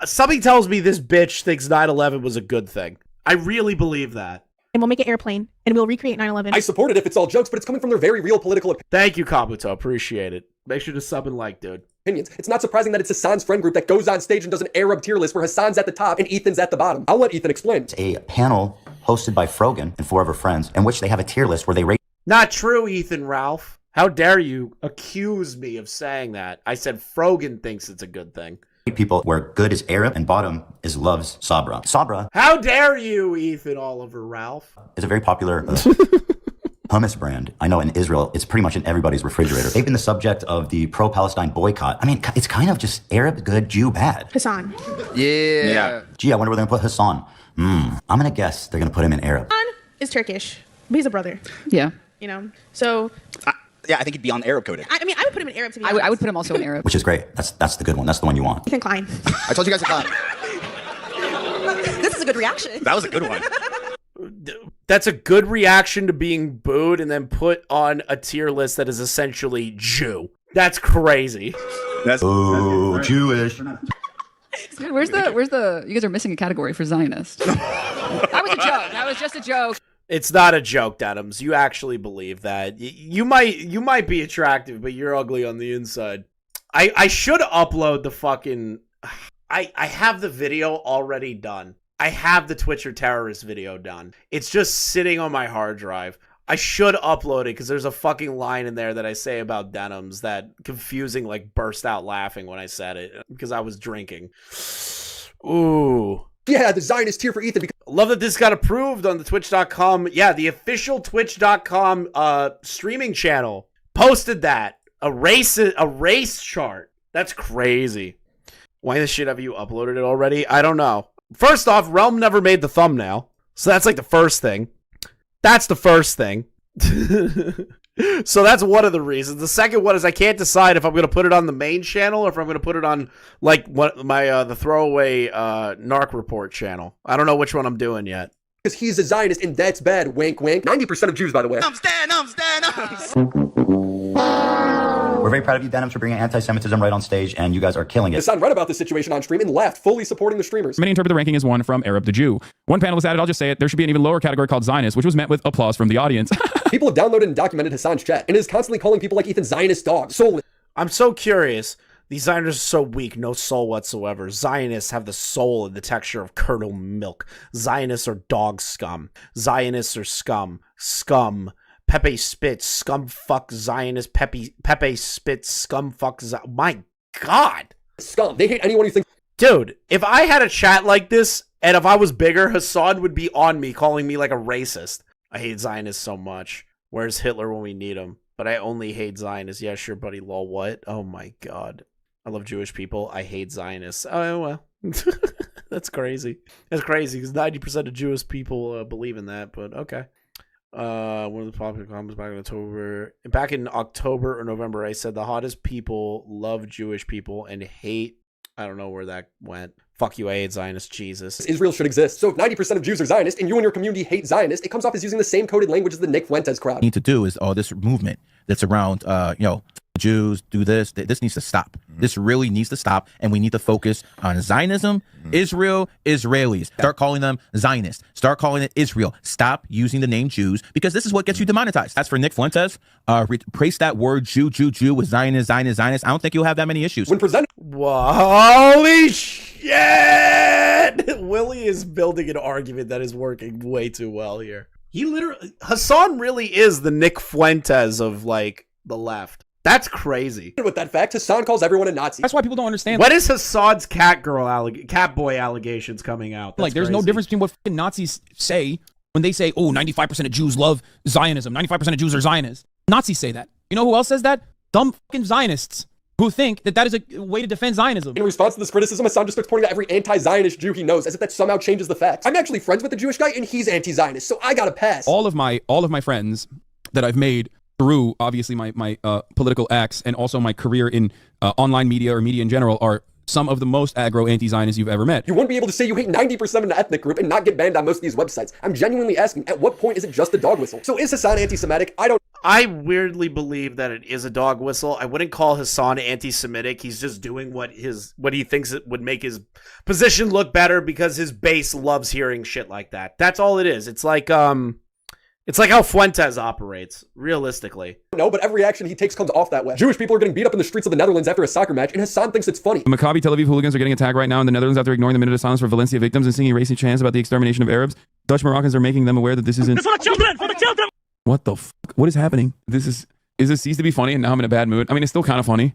something tells me this bitch thinks 9/11 was a good thing. I really believe that. And we'll make an airplane, and we'll recreate 9/11. I support it if it's all jokes, but it's coming from their very real political opinions. Thank you, Kabuto. Appreciate it. Make sure to sub and like, dude. It's not surprising that it's Hasan's friend group that goes on stage and does an Arab tier list where Hasan's at the top and Ethan's at the bottom. I'll let Ethan explain. It's a panel hosted by Frogan and 4 of her friends in which they have a tier list where they rate... Not true, Ethan Ralph. How dare you accuse me of saying that? I said Frogan thinks it's a good thing. People where good is Arab and bottom is loves Sabra. Sabra... How dare you, Ethan Oliver Ralph? ...is a very popular hummus brand. I know in Israel, it's pretty much in everybody's refrigerator. They've been the subject of the pro-Palestine boycott. I mean, it's kind of just Arab good, Jew bad. Hassan. Yeah. Gee, I wonder where they're going to put Hasan. I'm going to guess they're going to put him in Arab. Hassan is Turkish, but he's a brother. Yeah. You know, so... Yeah, I think he'd be on Arab coding. I mean, I would put him in Arab, to be honest. I would put him also in Arab. Which is great. That's the good one. That's the one you want. Ethan Klein. I told you guys to clap. This is a good reaction. That was a good one. That's a good reaction to being booed and then put on a tier list that is essentially Jew. That's crazy. That's Jewish. Where's the? You guys are missing a category for Zionist. That was a joke. That was just a joke. It's not a joke, Adams. You actually believe that. You might be attractive, but you're ugly on the inside. I should upload the fucking... I have the video already done. I have the Twitcher terrorist video done. It's just sitting on my hard drive. I should upload it because there's a fucking line in there that I say about denims that confusing like burst out laughing when I said it because I was drinking. Ooh. Yeah, the Zionist tier for Ethan. Love that this got approved on the Twitch.com. Yeah, the official Twitch.com streaming channel posted that. A race chart. That's crazy. Why the shit have you uploaded it already? I don't know. First off, Realm never made the thumbnail. So that's like the first thing. That's the first thing. So that's one of the reasons. The second one is I can't decide if I'm going to put it on the main channel or if I'm going to put it on like what my the throwaway Narc Report channel. I don't know which one I'm doing yet. Because he's a Zionist and that's bad. Wink, wink. 90% of Jews, by the way. We're very proud of you, Denims, for bringing anti-Semitism right on stage, and you guys are killing it. Hasan read about this situation on stream and laughed, fully supporting the streamers. Many interpret the ranking as one from Arab to Jew. One panelist added, I'll just say it, there should be an even lower category called Zionist, which was met with applause from the audience. People have downloaded and documented Hasan's chat, and is constantly calling people like Ethan Zionist dogs. Soulless. I'm so curious. These Zionists are so weak, no soul whatsoever. Zionists have the soul and the texture of curdled milk. Zionists are dog scum. Zionists are scum. Scum. Pepe spits. Scum fuck Zionist. Pepe spits. Scum fuck My God. Scum. They hate anyone who thinks... Dude, if I had a chat like this, and if I was bigger, Hasan would be on me, calling me like a racist. I hate Zionists so much. Where's Hitler when we need him? But I only hate Zionists. Yeah, sure, buddy. Lol, what? Oh my God. I love Jewish people. I hate Zionists. Oh, well. That's crazy. That's crazy because 90% of Jewish people believe in that, but okay. One of the popular comments back in October or November, I said the hottest people love Jewish people and hate, I don't know where that went. Fuck you, I hate Zionists, Jesus. Israel should exist. So if 90% of Jews are Zionist and you and your community hate Zionists, it comes off as using the same coded language as the Nick Fuentes crowd. Need to do is all this movement that's around, Jews do this. This needs to stop. This really needs to stop, and we need to focus on Zionism, Israel, Israelis. Start calling them Zionists. Start calling it Israel. Stop using the name Jews, because this is what gets you demonetized. As for Nick Fuentes, replace that word Jew with Zionist. I don't think you'll have that many issues. When presented, holy shit! Willie is building an argument that is working way too well here. Hasan really is the Nick Fuentes of like the left. That's crazy. With that fact, Hasan calls everyone a Nazi. That's why people don't understand. When is Hasan's cat boy allegations coming out? That's there's no difference between what fucking Nazis say when they say, oh, 95% of Jews love Zionism. 95% of Jews are Zionists. Nazis say that. You know who else says that? Dumb fucking Zionists who think that is a way to defend Zionism. In response to this criticism, Hasan just starts pointing at every anti-Zionist Jew he knows as if that somehow changes the facts. I'm actually friends with the Jewish guy and he's anti-Zionist, so I gotta pass. All of my friends that I've made through obviously my political acts and also my career in online media or media in general are some of the most aggro anti-Zionists you've ever met. You wouldn't be able to say you hate 90% of an ethnic group and not get banned on most of these websites. I'm genuinely asking, at what point is it just a dog whistle? So is Hasan anti-Semitic? I weirdly believe that it is a dog whistle. I wouldn't call Hasan anti-Semitic. He's just doing what he thinks it would make his position look better because his base loves hearing shit like that. That's all it is. It's like how Fuentes operates, realistically. No, but every action he takes comes off that way. Jewish people are getting beat up in the streets of the Netherlands after a soccer match, and Hasan thinks it's funny. Maccabi Tel Aviv hooligans are getting attacked right now in the Netherlands after ignoring the minute of silence for Valencia victims and singing racist chants about the extermination of Arabs. Dutch Moroccans are making them aware that this isn't... It's for the children! For the children! What the fuck? What is happening? Is this ceased to be funny and now I'm in a bad mood? I mean, it's still kind of funny.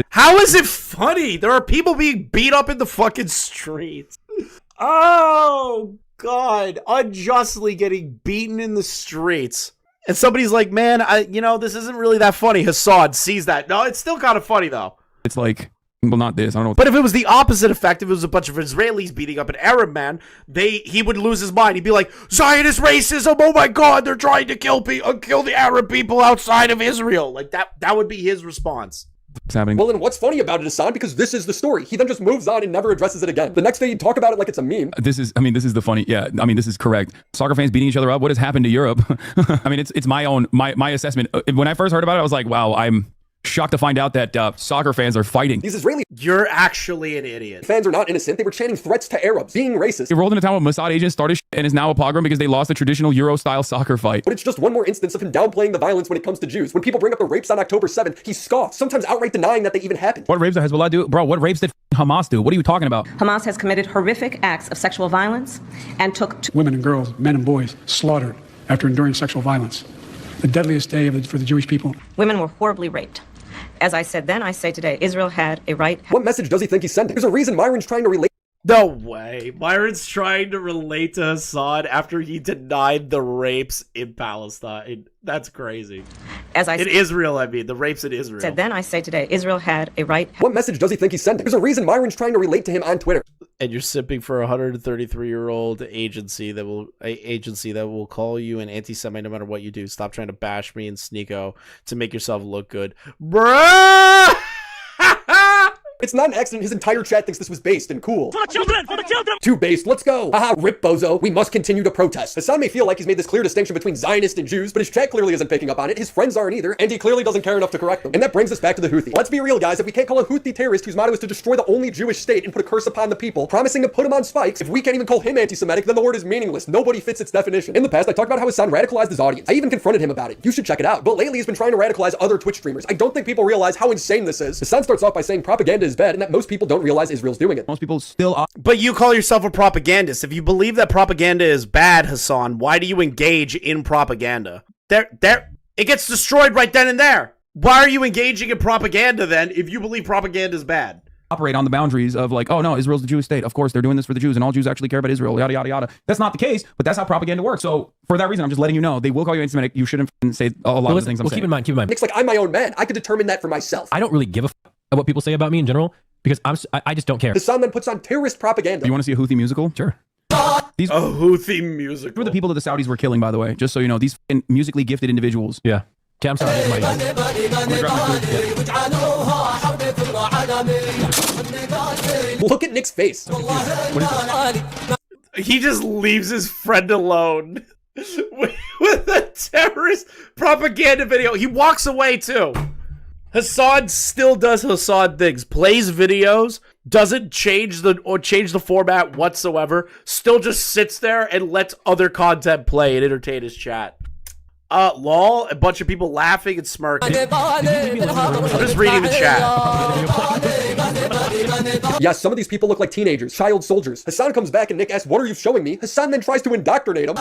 How is it funny? There are people being beat up in the fucking streets. Oh, God. Unjustly getting beaten in the streets. And somebody's like, man, this isn't really that funny. Hasan sees that. No, it's still kind of funny, though. It's like, well, not this. I don't know. But if it was the opposite effect, if it was a bunch of Israelis beating up an Arab man, he would lose his mind. He'd be like, Zionist racism, oh my God, they're trying to kill the Arab people outside of Israel. Like, that would be his response. What's happening? Well, and what's funny about it, Hasan, because this is the story. He then just moves on and never addresses it again. The next day, he'd talk about it like it's a meme. This is the funny. Yeah, I mean, this is correct. Soccer fans beating each other up. What has happened to Europe? I mean, it's my assessment. When I first heard about it, I was like, wow, I'm shocked to find out that soccer fans are fighting. These Israeli... You're actually an idiot. Fans are not innocent. They were chanting threats to Arabs, being racist. They rolled into town with Mossad agents, started and is now a pogrom because they lost a traditional Euro-style soccer fight. But it's just one more instance of him downplaying the violence when it comes to Jews. When people bring up the rapes on October 7th, he scoffs, sometimes outright denying that they even happened. What rapes did Hezbollah do? Bro, what rapes did Hamas do? What are you talking about? Hamas has committed horrific acts of sexual violence and took... Women and girls, men and boys slaughtered after enduring sexual violence. The deadliest day for the Jewish people. Women were horribly raped. As I said then, I say today, Israel had a right... What message does he think he's sending? There's a reason Myron's trying to relate... No way. Myron's trying to relate to Hasan after he denied the rapes in Palestine. That's crazy. In Israel, I mean. The rapes in Israel. Said then, I say today, Israel had a right... What message does he think he's sending? There's a reason Myron's trying to relate to him on Twitter. And you're sipping for a 133-year-old agency that will call you an anti-Semite no matter what you do. Stop trying to bash me and Sneeko to make yourself look good. Bruh! It's not an accident his entire chat thinks this was based and cool. For the children! For the children! Too based, let's go. Haha, rip bozo. We must continue to protest. Hasan may feel like he's made this clear distinction between Zionists and Jews, but his chat clearly isn't picking up on it, his friends aren't either, and he clearly doesn't care enough to correct them. And that brings us back to the Houthi. Let's be real, guys. If we can't call a Houthi terrorist whose motto is to destroy the only Jewish state and put a curse upon the people, promising to put him on spikes, if we can't even call him anti-Semitic, then the word is meaningless. Nobody fits its definition. In the past, I talked about how Hasan radicalized his audience. I even confronted him about it. You should check it out. But lately, he's been trying to radicalize other Twitch streamers. I don't think people realize how insane this is. Hasan starts off by saying propaganda is bad and that most people don't realize Israel's doing it. Most people still are. But you call yourself a propagandist. If you believe that propaganda is bad, Hasan, why do you engage in propaganda? It gets destroyed right then and there. Why are you engaging in propaganda then if you believe propaganda is bad? Operate on the boundaries of like, oh no, Israel's the Jewish state. Of course, they're doing this for the Jews and all Jews actually care about Israel, yada, yada, yada. That's not the case, but that's how propaganda works. So for that reason, I'm just letting you know, they will call you anti-Semitic. You shouldn't say a lot of the things I'm saying. Keep in mind. Nick's like, I'm my own man. I could determine that for myself. I don't really give a f what people say about me in general because I just don't care. Hasan then puts on terrorist propaganda. You want to see a Houthi musical? Sure. These a Houthi musical. were the people that the Saudis were killing, by the way, just so you know, these musically gifted individuals. Yeah. Okay, I'm sorry. Look at Nick's face. He just leaves his friend alone with a terrorist propaganda video. He walks away too. Hasan still does Hasan things, plays videos, doesn't change the format whatsoever, still just sits there and lets other content play and entertain his chat. Lol, a bunch of people laughing and smirking. I'm just reading the chat. Yes, some of these people look like teenagers, child soldiers. Hasan comes back and Nick asks, what are you showing me? Hasan then tries to indoctrinate him.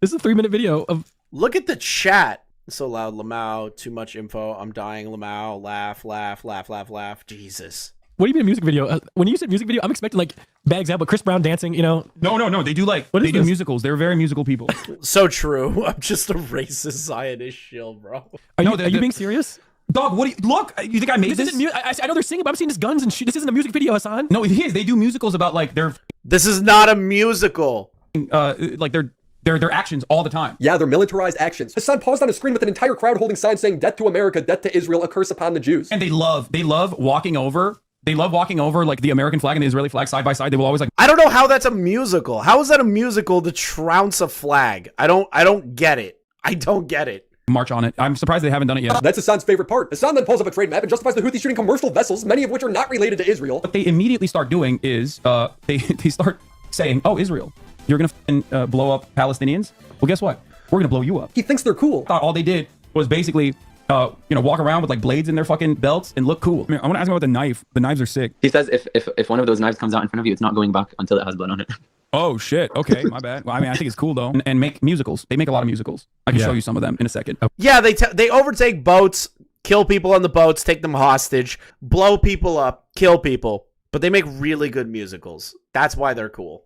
This is a 3-minute video of... Look at the chat. So loud, Lamau, too much info, I'm dying, Lamau, laugh, laugh, laugh, laugh, laugh. Jesus. What do you mean a music video? When you said music video, I'm expecting like bad example, Chris Brown dancing, you know? No. They do they do musicals. They're very musical people. So true. I'm just a racist Zionist shill, bro. Are you being serious? Dog, what do you look? You think I made this? I know they're singing, but I'm seeing this guns and shit. This isn't a music video, Hasan. No, it is. They do musicals about like their. This is not a musical. Like their actions all the time. Yeah, they're militarized actions. Hasan paused on a screen with an entire crowd holding signs saying "Death to America, Death to Israel, a curse upon the Jews." And they love walking over. They love walking over like the American flag and the Israeli flag side by side. They will always like. I don't know how that's a musical. How is that a musical to trounce a flag? I don't get it. I don't get it. March on it. I'm surprised they haven't done it yet. That's Hasan's favorite part. Hasan then pulls up a trade map and justifies the Houthi shooting commercial vessels, many of which are not related to Israel. What they immediately start doing is they start saying, "Oh, Israel, you're gonna blow up Palestinians. Well, guess what? We're gonna blow you up." He thinks they're cool. Thought all they did was basically. Walk around with like blades in their fucking belts and look cool. I want to ask him about the knife. The knives are sick. He says if one of those knives comes out in front of you, it's not going back until it has blood on it. Oh shit. Okay, my bad. Well, I mean, I think it's cool though. And make musicals. They make a lot of musicals. I can show you some of them in a second. Yeah, they overtake boats, kill people on the boats, take them hostage, blow people up, kill people. But they make really good musicals. That's why they're cool.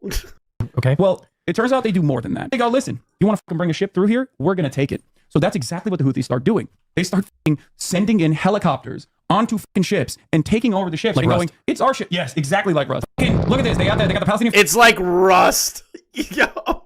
Okay. Well, it turns out they do more than that. They go, listen, you want to fucking bring a ship through here? We're gonna take it. So that's exactly what the Houthis start doing. They start sending in helicopters onto fucking ships and taking over the ships and going, it's our ship. Yes, exactly like Rust. Look at this. They got the Palestinian. It's like Rust. Yo,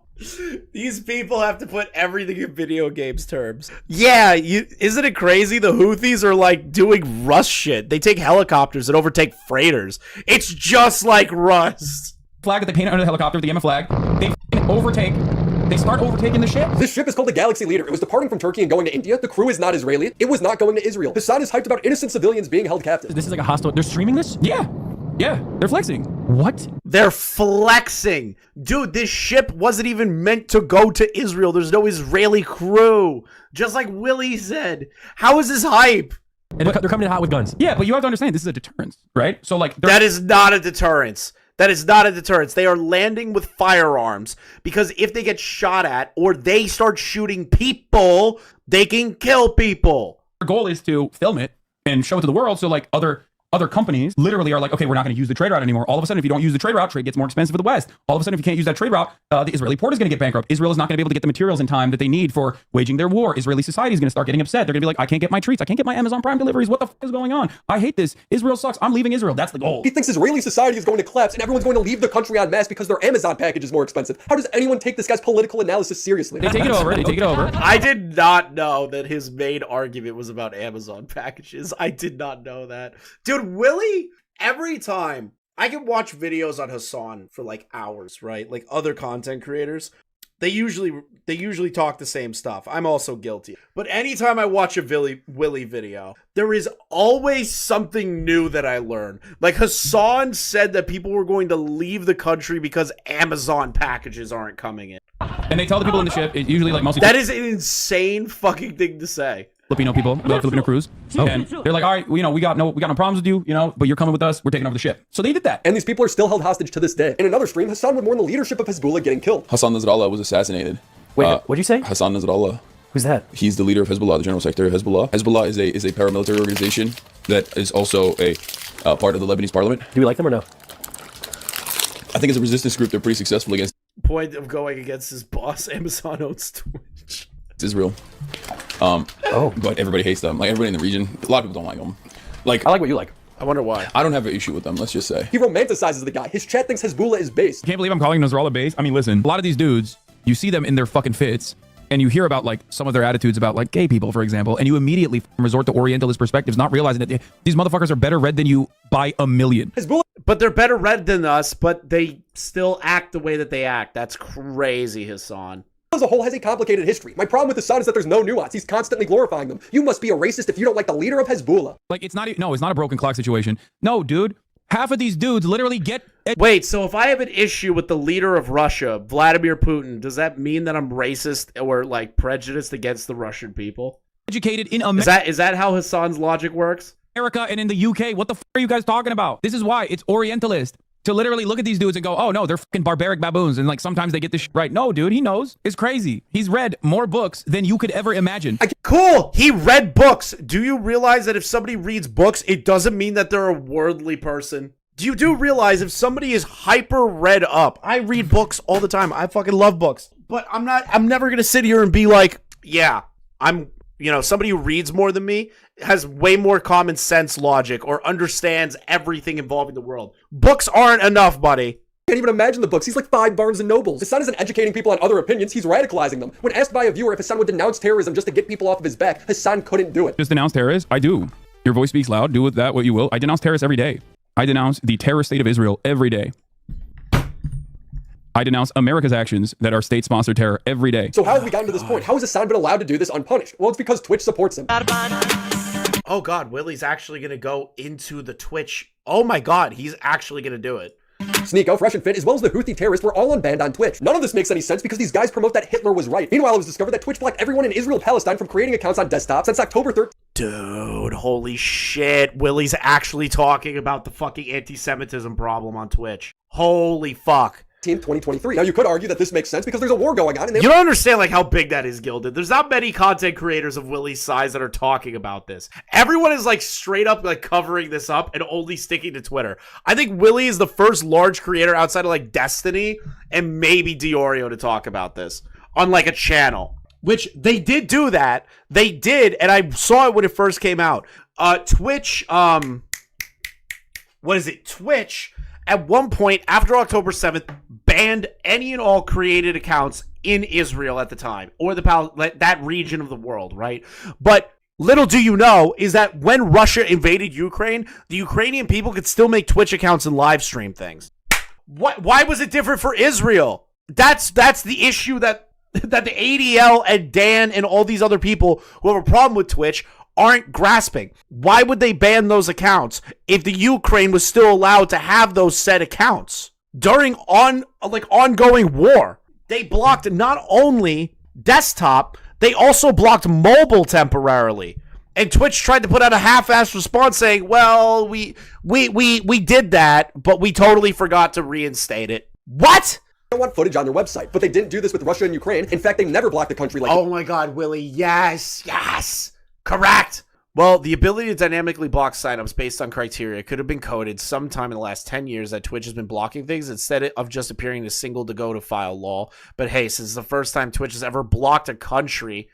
these people have to put everything in video games terms. Yeah, isn't it crazy? The Houthis are like doing Rust shit. They take helicopters and overtake freighters. It's just like Rust. Flag that they paint under the helicopter, the Yemen flag. They start overtaking the ship. This ship is called the Galaxy Leader. It was departing from Turkey and going to India. The crew is not Israeli. It was not going to Israel. Hasan is hyped about innocent civilians being held captive. This is like a hostile. They're streaming this? Yeah. They're flexing. What? They're flexing. Dude, this ship wasn't even meant to go to Israel. There's no Israeli crew. Just like Willie said. How is this hype? And they're coming in hot with guns. Yeah, but you have to understand, this is a deterrence, right? So like... That is not a deterrence. That is not a deterrence. They are landing with firearms because if they get shot at or they start shooting people, they can kill people. Their goal is to film it and show it to the world so like other other companies literally are like, okay, we're not going to use the trade route anymore. All of a sudden, if you don't use the trade route, trade gets more expensive for the West. All of a sudden, if you can't use that trade route, the Israeli port is going to get bankrupt. Israel is not going to be able to get the materials in time that they need for waging their war. Israeli society is going to start getting upset. They're going to be like, I can't get my treats. I can't get my Amazon Prime deliveries. What the fuck is going on? I hate this. Israel sucks. I'm leaving Israel. That's the goal. He thinks Israeli society is going to collapse and everyone's going to leave the country en masse because their Amazon package is more expensive. How does anyone take this guy's political analysis seriously? They take it over. They take it over. I did not know that his main argument was about Amazon packages. I did not know that. Dude, Willie, every time I can watch videos on Hasan for like hours, right? Like other content creators, they usually talk the same stuff. I'm also guilty. But anytime I watch a Willie video, there is always something new that I learn. Like Hasan said that people were going to leave the country because Amazon packages aren't coming in. And they tell the people in the ship, it's usually like mostly... That is an insane fucking thing to say. Filipino people, Filipino crews, and they're like, all right, we got no problems with you, but you're coming with us. We're taking over the ship. So they did that. And these people are still held hostage to this day. In another stream, Hasan would mourn the leadership of Hezbollah getting killed. Hasan Nasrallah was assassinated. Wait, what'd you say? Hasan Nasrallah. Who's that? He's the leader of Hezbollah, the general secretary of Hezbollah. Hezbollah is a paramilitary organization that is also a part of the Lebanese parliament. Do we like them or no? I think as a resistance group, they're pretty successful against. Point of going against his boss. Amazon owns Twitch. Israel. But everybody hates them. Like everybody in the region, a lot of people don't like them. Like I like what you like. I wonder why. I don't have an issue with them. Let's just say he romanticizes the guy. His chat thinks Hezbollah is based. Can't believe I'm calling Nasrallah based. I mean, listen, a lot of these dudes, you see them in their fucking fits, and you hear about like some of their attitudes about like gay people, for example, and you immediately resort to Orientalist perspectives, not realizing that these motherfuckers are better read than you by a million. Hezbollah, but they're better read than us, but they still act the way that they act. That's crazy, Hasan. As a whole has a complicated history. My problem with Hasan is that there's no nuance. He's constantly glorifying them. You must be a racist if you don't like the leader of Hezbollah. Like it's not a broken clock situation. No, dude. Half of these dudes literally get... Wait, so if I have an issue with the leader of Russia, Vladimir Putin, does that mean that I'm racist or like prejudiced against the Russian people? Educated in America. Is that how Hasan's logic works? America and in the UK. What the f are you guys talking about? This is why it's Orientalist. To literally look at these dudes and go, oh no, they're fucking barbaric baboons. And like sometimes they get this shit right. No, dude, he knows. It's crazy. He's read more books than you could ever imagine. Cool. He read books. Do you realize that if somebody reads books, it doesn't mean that they're a worldly person? Do realize if somebody is hyper read up? I read books all the time. I fucking love books. But I'm never going to sit here and be like, yeah, somebody who reads more than me has way more common sense logic or understands everything involving the world. Books aren't enough, buddy. Can't even imagine the books. He's like 5 Barnes and Nobles. Hasan isn't educating people on other opinions, he's radicalizing them. When asked by a viewer if Hasan would denounce terrorism just to get people off of his back, Hasan couldn't do it. Just denounce terrorists? I do. Your voice speaks loud. Do with that what you will. I denounce terrorists every day. I denounce the terrorist state of Israel every day. I denounce America's actions that are state-sponsored terror every day. So how have we gotten to this point? How has Hasan been allowed to do this unpunished? Well, it's because Twitch supports him. Oh God, Willie's actually going to go into the Twitch. Oh my God, he's actually going to do it. Sneeko, Fresh and Fit, as well as the Houthi terrorists were all unbanned on Twitch. None of this makes any sense because these guys promote that Hitler was right. Meanwhile, it was discovered that Twitch blocked everyone in Israel-Palestine from creating accounts on desktops since October 3rd. Dude, holy shit. Willie's actually talking about the fucking anti-Semitism problem on Twitch. Holy fuck. 2023. Now you could argue that this makes sense because there's a war going on. And you don't understand like how big that is, Gilded. There's not many content creators of Willie's size that are talking about this. Everyone is like straight up like covering this up and only sticking to Twitter. I think Willie is the first large creator outside of like Destiny and maybe Diorio to talk about this on like a channel, which they did do that. They did, and I saw it when it first came out. Twitch, what is it? Twitch at one point after October 7th banned any and all created accounts in Israel at the time, or that region of the world, right? But little do you know is that when Russia invaded Ukraine, the Ukrainian people could still make Twitch accounts and live stream things. Why was it different for Israel? That's the issue that the ADL and Dan and all these other people who have a problem with Twitch aren't grasping. Why would they ban those accounts if the Ukraine was still allowed to have those said accounts during ongoing war? They blocked not only desktop, they also blocked mobile temporarily. And Twitch tried to put out a half-assed response saying, well, we did that, but we totally forgot to reinstate it. What? They don't want footage on their website, but they didn't do this with Russia and Ukraine. In fact, they never blocked the country like... Oh my God, Willie, yes. Correct. Well, the ability to dynamically block signups based on criteria could have been coded sometime in the last 10 years that Twitch has been blocking things instead of just appearing in a single to-go-to file law. But hey, since it's the first time Twitch has ever blocked a country,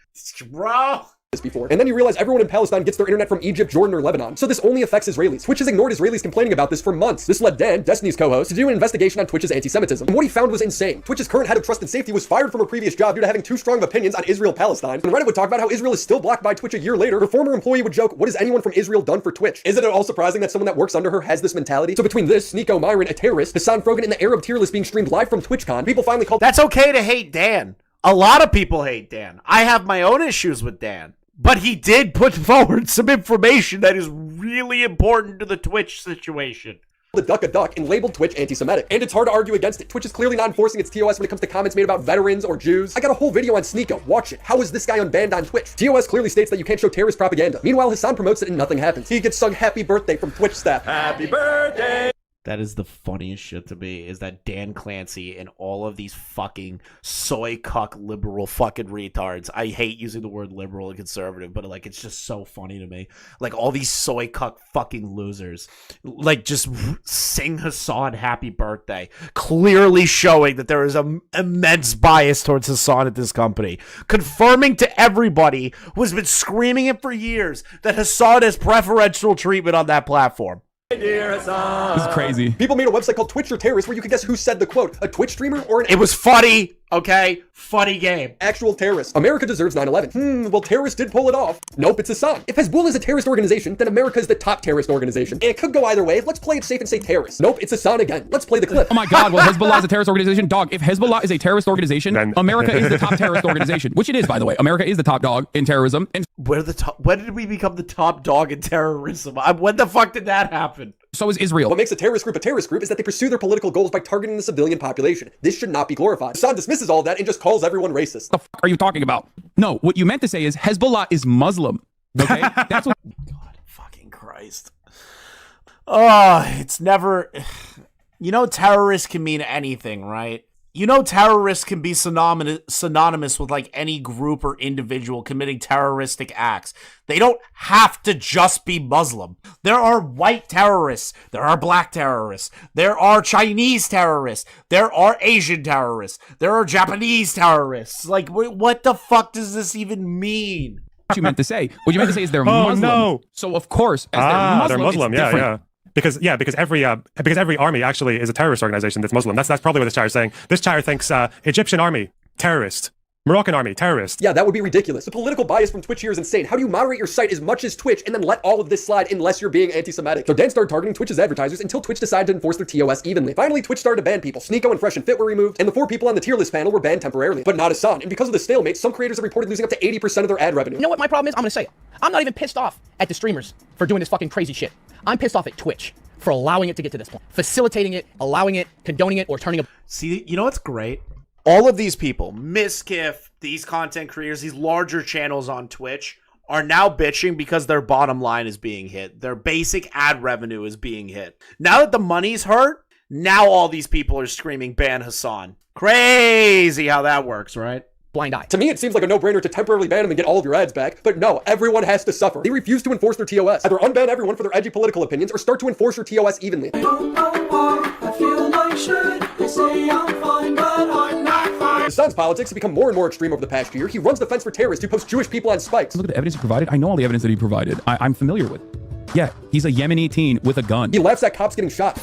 bro... before. And then you realize everyone in Palestine gets their internet from Egypt, Jordan, or Lebanon. So this only affects Israelis. Twitch has ignored Israelis complaining about this for months. This led Dan, Destiny's co-host, to do an investigation on Twitch's anti-Semitism. And what he found was insane. Twitch's current head of trust and safety was fired from her previous job due to having too strong of opinions on Israel-Palestine. And Reddit would talk about how Israel is still blocked by Twitch a year later. Her former employee would joke, what has anyone from Israel done for Twitch? Isn't it all surprising that someone that works under her has this mentality? So between this, Sneeko Myron, a terrorist, Hasan Frogan, and the Arab tier list being streamed live from TwitchCon, people finally called... That's okay to hate Dan. A lot of people hate Dan. I have my own issues with Dan. But he did put forward some information that is really important to the Twitch situation. The duck a duck and labeled Twitch anti-Semitic. And it's hard to argue against it. Twitch is clearly not enforcing its TOS when it comes to comments made about veterans or Jews. I got a whole video on Sneeko. Watch it. How is this guy unbanned on Twitch? TOS clearly states that you can't show terrorist propaganda. Meanwhile, Hasan promotes it and nothing happens. He gets sung happy birthday from Twitch staff. Happy birthday! That is the funniest shit to me, is that Dan Clancy and all of these fucking soy cuck liberal fucking retards. I hate using the word liberal and conservative, but like it's just so funny to me. Like all these soy cuck fucking losers, like just sing Hasan happy birthday, clearly showing that there is an immense bias towards Hasan at this company, confirming to everybody who has been screaming it for years that Hasan has preferential treatment on that platform. Dear Hasan. This is crazy. People made a website called Twitch or Terrorist where you could guess who said the quote. A Twitch streamer or an... It was funny, okay? Funny game. Actual terrorist. America deserves 9/11. Well, terrorists did pull it off. Nope, it's Hasan. If Hezbollah is a terrorist organization, then America is the top terrorist organization. And it could go either way. Let's play it safe and say terrorist. Nope, it's Hasan again. Let's play the clip. Oh my god, well, Hezbollah is a terrorist organization? Dog, if Hezbollah is a terrorist organization, America is the top terrorist organization. Which it is, by the way. America is the top dog in terrorism. And when did we become the top dog in terrorism? When the fuck did that happen? So is Israel. What makes a terrorist group is that they pursue their political goals by targeting the civilian population. This should not be glorified. Hasan dismisses all of that and just calls everyone racist. What the fuck are you talking about? No, what you meant to say is Hezbollah is Muslim. Okay? That's what... God fucking Christ. Oh, it's never... You know terrorist can mean anything, right? You know terrorists can be synonymous with like any group or individual committing terroristic acts. They don't have to just be Muslim. There are white terrorists. There are black terrorists. There are Chinese terrorists. There are Asian terrorists. There are Japanese terrorists. Like, what the fuck does this even mean? What you meant to say. What you meant to say is they're Muslim. No. So of course, as they're Muslim. Yeah. Because every army actually is a terrorist organization that's Muslim. That's probably what this chair is saying. This chair thinks Egyptian army terrorist, Moroccan army terrorist. Yeah, that would be ridiculous. The political bias from Twitch here is insane. How do you moderate your site as much as Twitch and then let all of this slide unless you're being anti-Semitic? So Dan started targeting Twitch's advertisers until Twitch decided to enforce their TOS evenly. Finally, Twitch started to ban people. Sneeko and Fresh and Fit were removed, and the 4 people on the tier list panel were banned temporarily. But not Hasan. And because of the stalemate, some creators have reported losing up to 80% of their ad revenue. You know what my problem is? I'm gonna say it. I'm not even pissed off at the streamers for doing this fucking crazy shit. I'm pissed off at Twitch for allowing it to get to this point, facilitating it, allowing it, condoning it, or turning it. See, you know what's great? All of these people, Miskiff, these content creators, these larger channels on Twitch, are now bitching because their bottom line is being hit. Their basic ad revenue is being hit. Now that the money's hurt, now all these people are screaming ban Hasan. Crazy how that works, right? Blind eye. To me, it seems like a no-brainer to temporarily ban them and get all of your ads back, but no, everyone has to suffer. They refuse to enforce their TOS. Either unban everyone for their edgy political opinions or start to enforce your TOS evenly. I don't know why I feel like shit. They say I'm fine, but I'm not fine. Hasan's politics have become more and more extreme over the past year. He runs the fence for terrorists who post Jewish people on spikes. Look at the evidence he provided. I know all the evidence that he provided. I'm familiar with. Yeah, he's a Yemeni teen with a gun. He laughs at cops getting shot.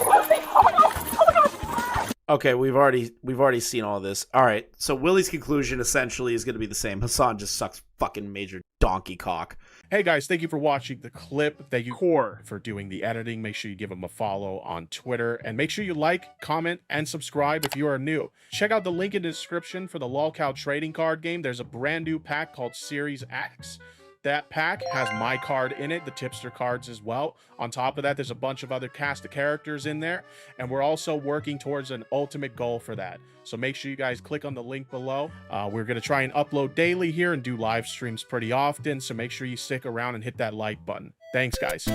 Okay, we've already seen all this. All right, so Willie's conclusion essentially is going to be the same. Hasan just sucks fucking major donkey cock. Hey guys, thank you for watching the clip. Thank you Core for doing the editing. Make sure you give him a follow on Twitter and make sure you like, comment, and subscribe if you are new. Check out the link in the description for the lolcow trading card game. There's a brand new pack called Series X. That pack has my card in it, the tipster cards as well. On top of that, there's a bunch of other cast of characters in there, and we're also working towards an ultimate goal for that. So make sure you guys click on the link below. We're going to try and upload daily here and do live streams pretty often, so make sure you stick around and hit that like button. Thanks, guys.